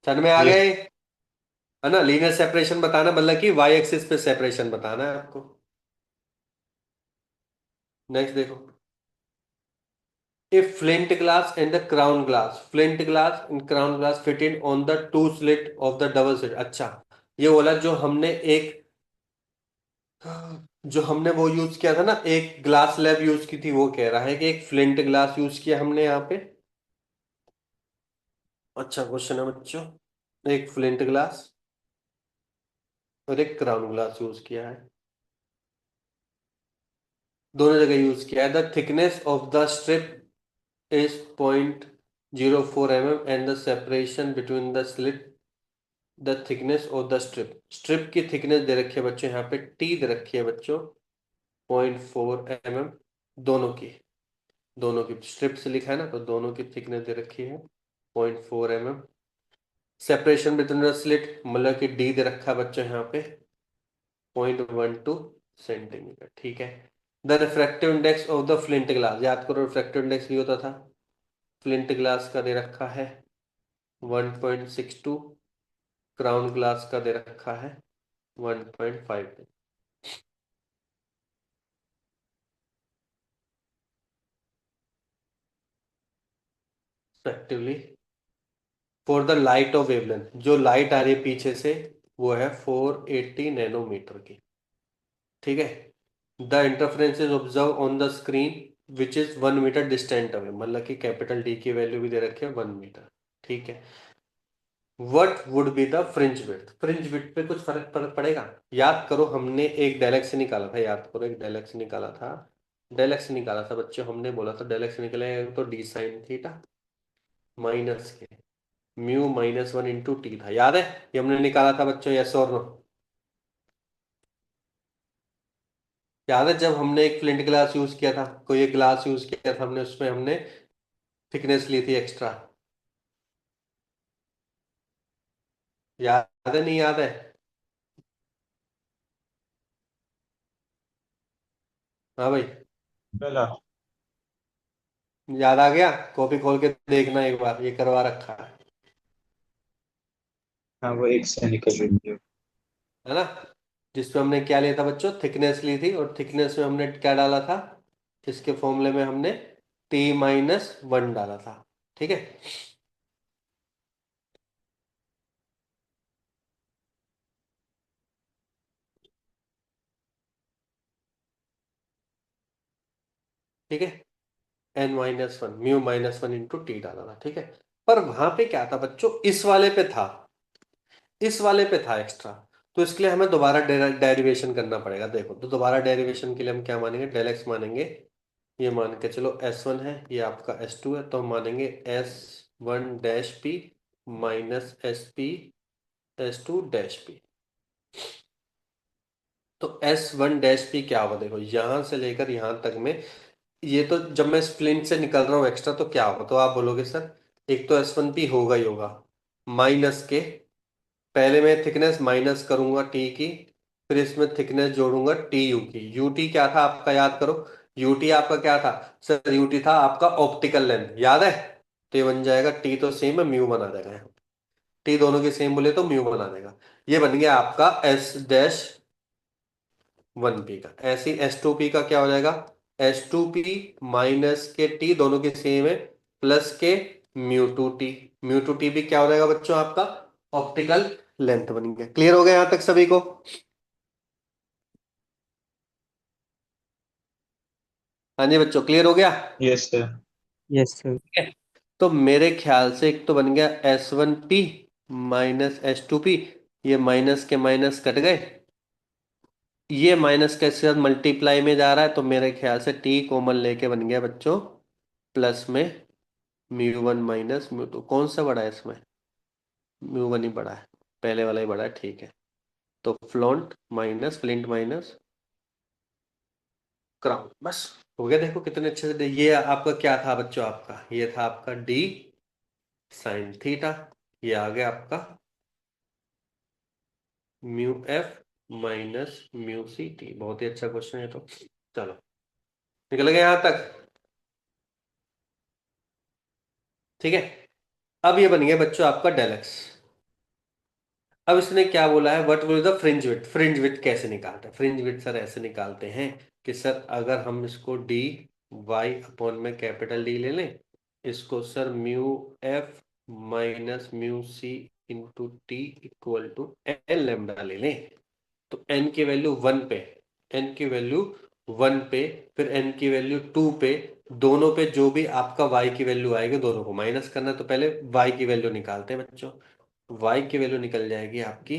समझ में आ Yes. गए? है ना? लीनियर सेपरेशन बताना मतलब कि वाई एक्सिस पे सेपरेशन बताना है आपको। नेक्स्ट देखो, if flint glass and the flint glass and crown glass fitted on the two slit of the double slit। अच्छा, ये बोला जो हमने वो यूज किया था ना, एक ग्लास स्लैब यूज की थी, वो कह रहा है कि एक फ्लिंट ग्लास यूज किया हमने यहाँ पे। अच्छा क्वेश्चन है बच्चों, एक फ्लिंट ग्लास और एक क्राउन ग्लास यूज किया है, दोनों जगह यूज किया है। The thickness of the strip is 0.04 mm and the separation between the slit, the thickness of the strip, strip की थिकनेस दे रखी है बच्चों, यहाँ पे टी दे रखी है बच्चों 0.4 mm। दोनों की स्ट्रिप से लिखा है ना, तो दोनों की थिकनेस दे रखी है 0.4 mm। Separation between the slit मतलब कि डी दे रखा है बच्चों यहाँ पे 0.12 सेंटीमीटर। ठीक है, the refractive index of the flint glass, याद करो रिफ्रैक्टिव इंडेक्स भी होता था, फ्लिंट ग्लास का दे रखा है 1.62, क्राउन ग्लास का दे रखा है 1.5। Respectively for the light of wavelength, जो लाइट आ रही है पीछे से वो है 480 नैनोमीटर की। ठीक है। The interference is observe on the screen which is 1 meter distant away, मतलब कि कैपिटल डी की वैल्यू भी दे रखी है 1 मीटर। ठीक है। What would be the fringe width, fringe width पे कुछ फर्क पड़ेगा? याद करो हमने एक डायलेक्स निकाला था, याद करो एक डायलेक्स निकाला था, डायलेक्स निकाला था बच्चों, हमने बोला था डायलेक्स निकले तो डी साइन थीटा माइनस के म्यू -1 इंटू टी था, याद है? ये हमने निकाला था बच्चों, यस और नो? याद है जब हमने एक फ्लिंट ग्लास यूज किया था, कोई एक ग्लास यूज किया था हमने, उसमें हमने थिकनेस ली थी एक्स्ट्रा, याद है नहीं याद है? हाँ भाई, पहला। याद आ गया? कॉपी खोल के देखना एक बार, ये करवा रखा हाँ, वो एक से निकल रही है। है ना? जिसमें हमने क्या लिया था बच्चों, थिकनेस ली थी, और थिकनेस में हमने क्या डाला था, इसके फॉर्मूले में हमने T-1 डाला था। ठीक है। ठीक है। N-1 μ-1 इंटू टी डाला था। ठीक है। पर वहां पे क्या था बच्चों, इस वाले पे था, इस वाले पे था एक्स्ट्रा, तो इसके लिए हमें दोबारा डेरिवेशन करना पड़ेगा। देखो तो दोबारा डेरिवेशन के लिए हम क्या मानेंगे, डेल एक्स मानेंगे। ये मान के चलो S1 है, ये आपका S2 है, तो हम मानेंगे S1 - P minus SP S2 - P। तो S1 - P क्या होगा, देखो यहां से लेकर यहां तक में, ये तो जब मैं स्प्लिंट से निकल रहा हूँ एक्स्ट्रा, तो क्या होगा, तो आप बोलोगे सर एक तो S1P होगा ही होगा, माइनस के, पहले मैं थिकनेस माइनस करूंगा टी की, फिर इसमें थिकनेस जोड़ूंगा टी यू की। यूटी क्या था आपका, याद करो, यूटी आपका क्या था सर, यूटी था आपका ऑप्टिकल लेंथ, याद है? तो ये बन जाएगा, टी तो सेम है, म्यू बना देगा, टी दोनों के सेम बोले तो म्यू बना देगा। ये बन गया आपका S-1P का। ऐसे S2P का क्या हो जाएगा, S2P माइनस के टी दोनों के सेम है, प्लस के म्यू 2T। म्यू 2T भी क्या हो जाएगा बच्चों आपका ऑप्टिकल लेंथ बन गया। क्लियर हो गया यहां तक सभी को? हाँ जी बच्चों, क्लियर हो गया? Yes sir. Yes, sir. ठीक है। तो मेरे ख्याल से एक तो बन गया S1P माइनस S2P, ये माइनस के माइनस कट गए, ये माइनस के साथ मल्टीप्लाई में जा रहा है, तो मेरे ख्याल से टी कॉमन लेके बन गया बच्चों प्लस में μ1 माइनस μ2। कौन सा बड़ा है इसमें, μ1 ही बड़ा है, पहले वाला ही बड़ा है। ठीक है। तो फ्लिंट माइनस क्राउन, बस हो गया। देखो कितने अच्छे से, ये आपका क्या था बच्चों, आपका ये था आपका डी साइन थीटा, ये आ गया आपका μF माइनस μCT। बहुत ही अच्छा क्वेश्चन है। तो चलो निकल गए यहां तक? ठीक है। अब ये बन गया बच्चों आपका डेलेक्स। अब इसने क्या बोला है, what will the fringe width, fringe width कैसे निकालते हैं, फ्रिंज विड्थ सर ऐसे निकालते हैं कि सर अगर हम इसको डी वाई अपॉन में कैपिटल डी ले लें, इसको sir μF minus μC into T equal to N lambda ले लें, तो एन की वैल्यू 1 पे, एन की वैल्यू 1 पे, फिर एन की वैल्यू 2 पे, दोनों पे जो भी आपका वाई की वैल्यू आएगी दोनों को माइनस करना है। तो पहले वाई की वैल्यू निकालते हैं बच्चों। वाई की वैल्यू निकल जाएगी आपकी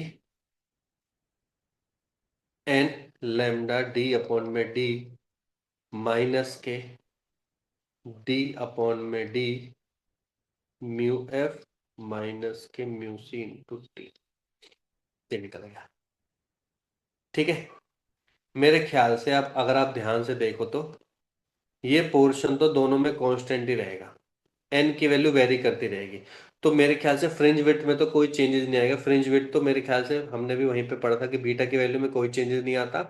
एन लेमडा डी अपॉन में डी माइनस के डी अपॉन में डी म्यू एफ माइनस के म्यू सी इंटू टी, ये निकल गया। ठीक है। मेरे ख्याल से आप अगर आप ध्यान से देखो तो ये पोर्शन तो दोनों में कांस्टेंट ही रहेगा, एन की वैल्यू वेरी करती रहेगी, तो मेरे ख्याल से फ्रिंज विड्थ में तो कोई चेंजेस नहीं आएगा। फ्रिंज विड्थ तो मेरे ख्याल से हमने भी वहीं पे पढ़ा था कि बीटा की वैल्यू में कोई चेंजेस नहीं आता,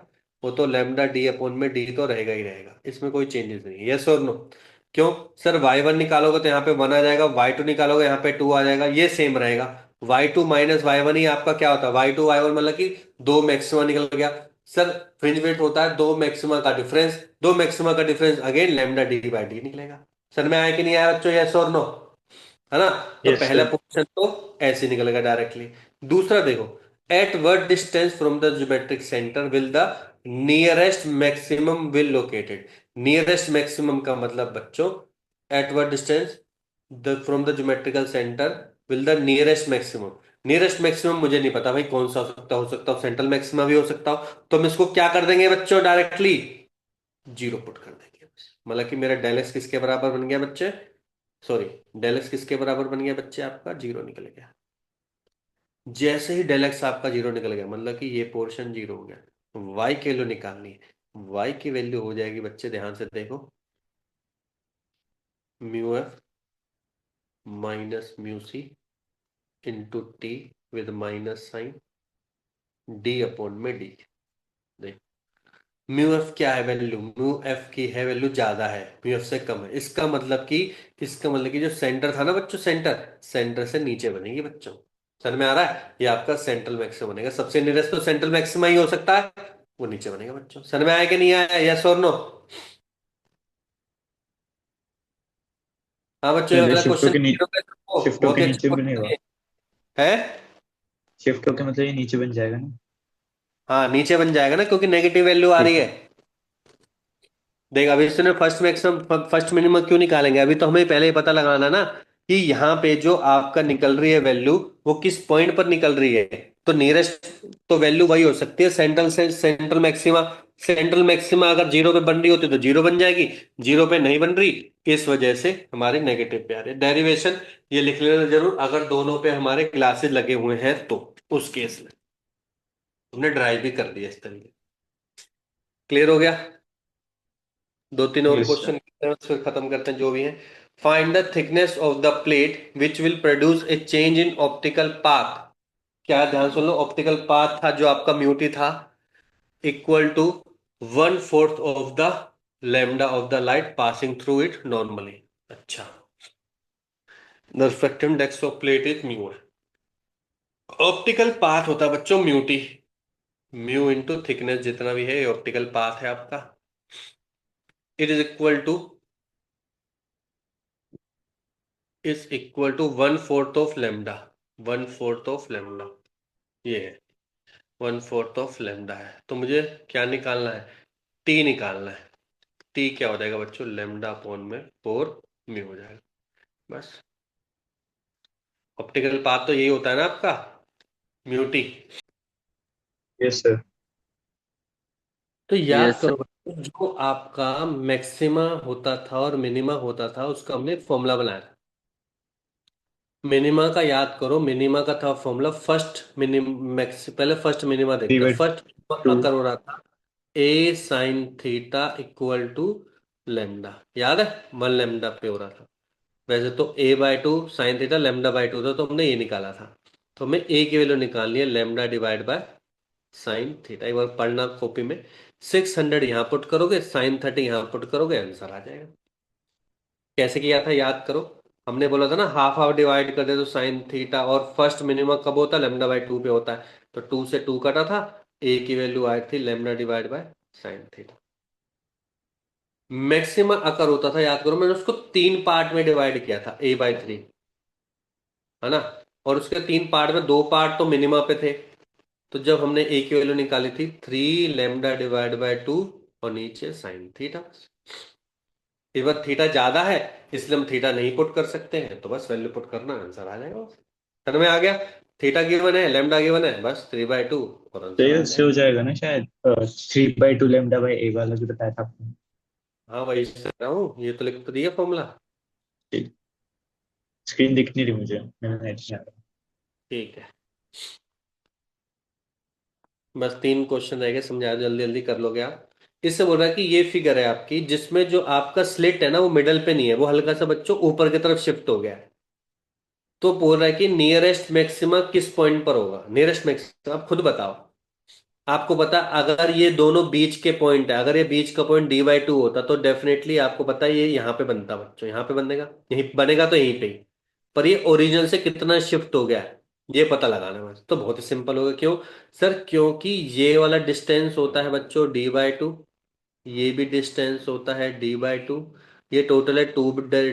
वो तो लेमडा डी अपॉन में डी तो रहेगा ही रहेगा, इसमें कोई चेंजेस नहीं है। यस और नो? क्यों सर, y1 निकालोगे तो यहाँ पे 1 आ जाएगा, y2 निकालोगे यहाँ पे 2 आ जाएगा, ये सेम रहेगा। y2 माइनस y1 ही आपका क्या होता है, y2 y1 मतलब कि दो मैक्सिमा निकल गया। सर फ्रिंज वेट होता है दो मैक्सिमा का डिफरेंस, दो मैक्सिमा का difference again lambda D by D निकलेगा। सर में आया कि नहीं आया बच्चों, यस और नो? है ना। तो यस पहला सर। पोर्शन तो ऐसे निकलेगा डायरेक्टली। दूसरा देखो, at what distance from the geometric centre will the nearest maximum will located. Nearest maximum का मतलब बच्चों, at what distance the from the geometrical centre will the nearest maximum. Nearest maximum मुझे नहीं पता भाई कौन सा हो सकता हो सेंट्रल मैक्सिमा भी हो सकता हो। तो हम इसको क्या कर देंगे बच्चों, डायरेक्टली जीरो पुट कर देंगे। मतलब कि मेरा डेल एक्स किसके बराबर बन गया बच्चे, सॉरी, डेल एक्स किसके बराबर बन गया बच्चे, आपका जीरो निकल गया। जैसे ही डेल एक्स आपका जीरो निकल गया मतलब कि ये पोर्शन जीरो हो गया। वाई की वैल्यू निकालनी है। वाई की वैल्यू हो जाएगी बच्चे, ध्यान से देखो, mu F minus mu C into T with minus sine D upon में डी। देख, म्यू एफ क्या है वैल्यू, म्यू एफ की है वैल्यू ज्यादा है, म्यू एफ से कम है। इसका मतलब कि जो सेंटर था ना बच्चों, सेंटर सेंटर से नीचे बनेगी बच्चों। समझ में आ रहा है, ये आपका सेंट्रल मैक्सिमम बनेगा। सबसे नियरेस्ट तो सेंट्रल मैक्सिमा ही हो सकता है, वो नीचे बनेगा बच्चों। समझ में आया कि नहीं आया, यस और नो? हाँ बच्चों, ये पहले वाला शिफ्ट क्वेश्चन होके नी, शिफ्ट बहुत होके ही अच्छा नीचे बनेगा। क्वेश्चन है। शिफ्ट होके मतलब ये नीचे बन जाएगा ना। हाँ नीचे बन जाएगा ना, क्योंकि नेगेटिव वैल्यू आ रही ठीक है। है। देख, अभी इसने फर्स्ट मैक्सिमम फर्स्ट मिनिमम क्यों निकालेंगे, अभी तो हमें पहले ही पता लगाना ना कि यहाँ पे जो आपका निकल रही है वैल्यू, वो किस पॉइंट पर निकल रही है। तो नियरेस्ट तो वैल्यू वही हो सकती है, सेंट्रल से सेंट्रल मैक्सिमा। सेंट्रल मैक्सिमा अगर जीरो पे बन रही होती तो जीरो बन जाएगी, जीरो पे नहीं बन रही, इस वजह से हमारे नेगेटिव पे आ रही है। डेरिवेशन ये लिख लेना जरूर, अगर दोनों पे हमारे क्लासेस लगे हुए हैं तो उस केस में हमने ड्राइव भी कर दिया इस तरीके। क्लियर हो गया? दो तीन और यस सर। क्वेश्चन फिर खत्म करते हैं जो भी है। Find the thickness of the plate which will produce a change in optical path. क्या, ध्यान सुन लो, ऑप्टिकल पाथ था जो आपका म्यूटी था, equal to one fourth of the lambda of the light passing through it normally. अच्छा, the refractive index of plate is mu है। Optical path होता है बच्चों म्यूटी, म्यू इंटू थिकनेस जितना भी है ये ऑप्टिकल पाथ है आपका। It is equal to one fourth of lambda, one fourth of lambda, ये है, वन फोर्थ ऑफ लेमडा है। तो मुझे क्या निकालना है, टी निकालना है। टी क्या हो जाएगा बच्चों, लेमडा अपॉन में फोर म्यू हो जाएगा, बस। ऑप्टिकल पाथ तो यही होता है ना आपका, म्यू टी। Yes sir. तो याद यस सर। करो बच्चों, जो आपका मैक्सिमा होता था और मिनिमा होता था उसका हमने फॉर्मूला बनाया था। मिनिमा का याद करो, मिनिमा का था फॉर्मूला फर्स्ट मिनिम मैक्स, पहले फर्स्ट मिनिमा थ्री देखते हैं। By first two. अकर हो रहा था a sine theta equal to lambda, याद है, वन लेमडा पे हो रहा था। वैसे तो a by two sine theta lambda by two था, तो हमने ये निकाला था। तो हमें ए की वैल्यू निकालनी है, lambda divide by sine theta. एक बार पढ़ना कॉपी में, 600 यहाँ पुट करोगे, साइन 30 यहाँ पुट करोगे, आंसर आ जाएगा। कैसे किया था याद करो, हमने बोला था ना हाफ हाफ डिवाइड कर दे तो साइन थीटा, और फर्स्ट मिनिमम कब होता है, लेमडा बाय टू पे होता है। तो टू से टू कटा था, ए की वैल्यू आई थी lambda divide by sine theta. Maximum occur होता था, याद करो, मैंने उसको तीन पार्ट में डिवाइड किया था, ए बाय थ्री, है ना। और उसके तीन पार्ट में दो पार्ट तो मिनिमा पे थे। तो जब हमने ए की वैल्यू निकाली थी, three lambda divide by two, और नीचे साइन थीटा। इस बार थीटा ज्यादा है, इसलिए हम थीटा नहीं पुट कर सकते हैं, तो बस वैल्यू पुट करना, आंसर आ जाएगा बस। समझ में आ गया? थीटा गिवन है, लेमडा गिवन है, बस 3/2 और तो आंसर ये आ उससे हो जाएगा। जाएगा ना शायद, 3/2 लेमडा बाई ए वाला जो बताया था आपने। हाँ वही कर रहा हूँ, ये तो लिख तो दिया फॉर्मूला। ठीक। स्क्रीन दिख नहीं रही मुझे, मेरा नेट नहीं आ रहा। ठीक है, बस तीन क्वेश्चन रह गए, समझा जल्दी जल्दी कर लोगे आप। इससे बोल रहा है कि ये फिगर है आपकी जिसमें जो आपका स्लिट है ना वो मिडल पे नहीं है, वो हल्का सा बच्चों ऊपर की तरफ शिफ्ट हो गया है। तो बोल रहा है कि नियरेस्ट मैक्सिमा किस पॉइंट पर होगा, नियरेस्ट मैक्सिमा आप खुद बताओ। आपको पता, अगर ये दोनों बीच के पॉइंट है, अगर ये बीच का पॉइंट dy2 होता तो डेफिनेटली आपको पता है ये यहाँ पे बनता बच्चों, यहाँ पे बनेगा, यहीं बनेगा तो यहीं पे ही। पर ये ओरिजिनल से कितना शिफ्ट हो गया है ये पता लगाना है बस। तो बहुत ही सिंपल होगा, क्यों सर, क्योंकि ये वाला डिस्टेंस होता है बच्चों dy2, ये भी डिस्टेंस होता है dy2, ये टोटल है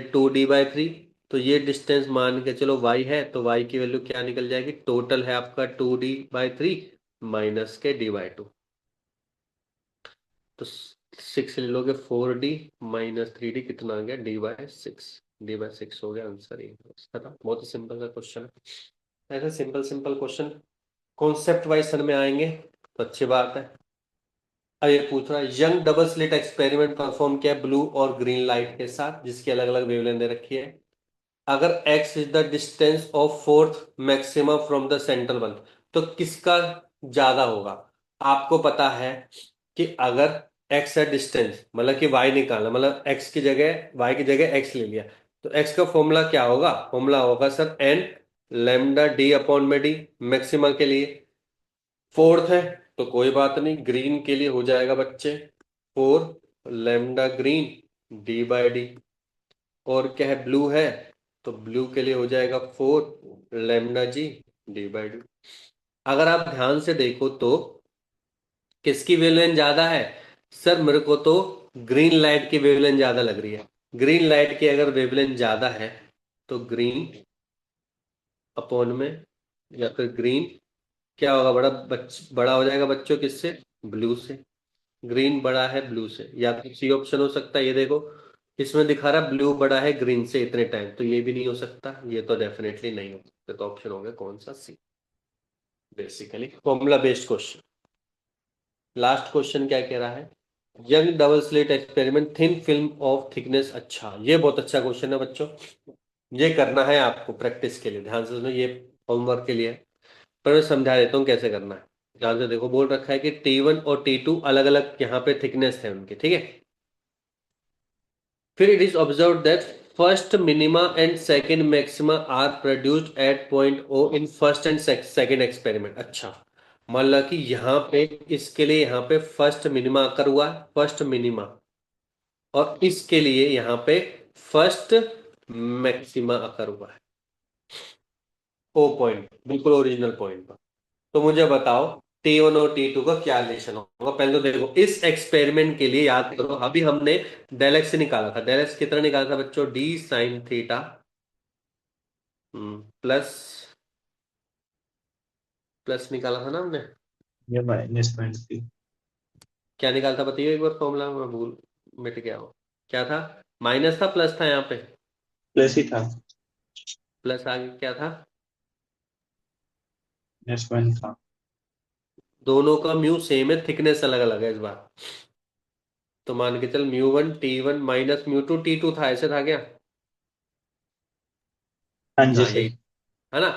टू डी बाई थ्री, तो ये डिस्टेंस मान के चलो y है, तो y की वैल्यू क्या निकल जाएगी, टोटल है आपका 2d/3 माइनस के d/2, तो 6 ले लोगे, 4d माइनस 3d कितना आ गया, d/6, d/6 हो गया आंसर। ये बहुत ही सिंपल सा क्वेश्चन है। ऐसे simple simple question concept wise sir में आएंगे तो अच्छी बात है। अब ये पूछ रहा है Young double slit experiment perform किया ब्लू और ग्रीन लाइट के साथ, जिसकी अलग अलग वेवलेंथ दे रखी है। अगर x is the distance of fourth maxima from the central one, तो किसका ज्यादा होगा। आपको पता है कि अगर x है डिस्टेंस, मतलब कि y निकालना, मतलब x की जगह y की जगह x ले लिया, तो x का फॉर्मूला क्या होगा, फॉर्मूला होगा sir n lambda d upon में d मैक्सिमा के लिए। फोर्थ है तो कोई बात नहीं, ग्रीन के लिए हो जाएगा बच्चे 4 लैम्डा ग्रीन d/d। और क्या है, ब्लू है तो ब्लू के लिए हो जाएगा 4 लैम्डा g d/d। अगर आप ध्यान से देखो तो किसकी वेवलेंथ ज्यादा है, सर मेरे को तो ग्रीन लाइट की वेवलेंथ ज्यादा लग रही है। ग्रीन लाइट की अगर वेवलेंथ ज्यादा है तो ग्रीन अपॉन में, या फिर ग्रीन क्या होगा, बड़ा हो जाएगा बच्चों किससे, ब्लू से। ग्रीन बड़ा है ब्लू से, या तो सी ऑप्शन हो सकता है। ये देखो इसमें दिखा रहा ब्लू बड़ा है ग्रीन से इतने टाइम, तो ये भी नहीं हो सकता, ये तो डेफिनेटली नहीं हो सकता। तो ऑप्शन हो गया कौन सा, C. Basically formula based question. Last question क्या कह रहा है, Young double slit experiment thin film of thickness. अच्छा, ये बहुत अच्छा क्वेश्चन है बच्चों, ये करना है आपको प्रैक्टिस के लिए, ध्यान से सुनो, ये होमवर्क के लिए है। पर मैं समझा देता हूँ कैसे करना है। ध्यान से देखो, बोल रखा है कि T1 और T2 अलग अलग यहाँ पे थिकनेस है उनके, ठीक है। फिर it is observe that first minima and second maxima are produced at point O in first and second experiment. अच्छा, मान लो कि यहाँ पे इसके लिए यहाँ पे फर्स्ट मिनिमा आकर हुआ, फर्स्ट मिनिमा, और इसके लिए यहाँ पे फर्स्ट मैक्सिमा आकर हुआ है, ओ पॉइंट, बिल्कुल ओरिजिनल पॉइंट पर। तो मुझे बताओ T1 और T2 का क्या रिलेशन होगा। पहले तो देखो इस एक्सपेरिमेंट के लिए याद करो, अभी हमने डेल एक्स निकाला था। डेल एक्स कितना निकाला था बच्चों, D sine theta plus, plus निकाला था ना हमने। ये -.3 क्या निकाला था बताइए एक बार, फॉर्मूला में भूल मिट गया हो। क्या था, माइनस था प्लस था यहाँ पे, प्लस ही था, प्लस आगे क्या था, -1 था। दोनों का म्यू सेम है, थिकनेस अलग अलग है इस बार। तो मान के चल μ1 T1 माइनस μ2 T2 था, ऐसे था क्या। हाँ जी हाँ सर। यही है ना,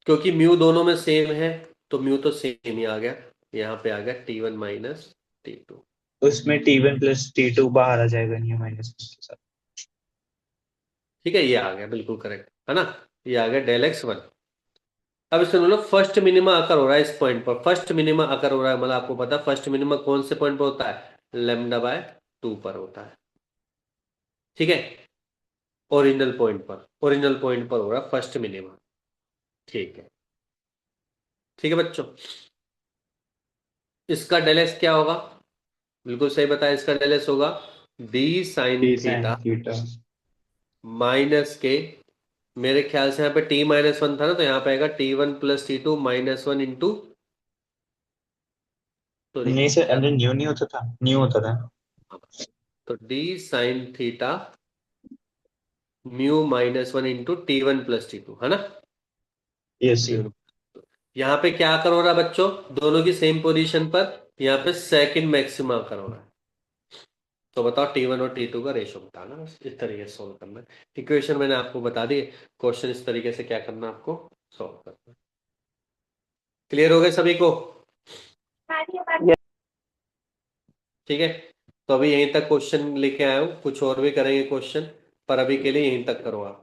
क्योंकि म्यू दोनों में सेम है, तो म्यू तो सेम ही आ गया। यहाँ पे आ गया T1 माइनस T2। उसमें T1 प्लस T2 बाहर आ जाएगा, नहीं -1 के साथ। ठीक है, ये आ गया बिल्कुल करेक्ट है ना, ये आ गया डेल एक्स वन। अब इसमें मतलब फर्स्ट मिनिमा आकर हो रहा है इस पॉइंट पर, फर्स्ट मिनिमा आकर हो रहा है, मतलब आपको पता है फर्स्ट मिनिमा कौन से पॉइंट पर होता है, λ/2 पर होता है, ठीक है। ओरिजिनल पॉइंट पर हो रहा है फर्स्ट मिनिमा, ठीक है। ठीक है बच्चों, इसका डेल एक्स क्या होगा, बिल्कुल सही बताया, इसका डेल एक्स होगा D sine T theta sin theta. Minus के, मेरे ख्याल से यहाँ पे T-1 था ना, तो यहाँ पे आएगा T1 plus T2 -1 into, sorry नहीं सर, क्या अंदर था, न्यू नहीं होता था, न्यू होता था। तो D sine theta mu -1 into T1 plus T2 है ना। Yes sir. T1, यहाँ पे क्या कर हो रहा है बच्चों, दोनों की सेम पोजीशन पर, यहाँ पे सेकंड मैक्सिमा कर हो रहा है। तो बताओ T1 और T2 का रेशो बताना, बस इस तरीके से सोल्व करना है। इक्वेशन मैंने आपको बता दी, क्वेश्चन इस तरीके से क्या करना है आपको, सॉल्व करना है। क्लियर हो गए सभी को, ठीक है। तो अभी यहीं तक क्वेश्चन लेके आया हूँ, कुछ और भी करेंगे क्वेश्चन, पर अभी के लिए यहीं तक करो आप।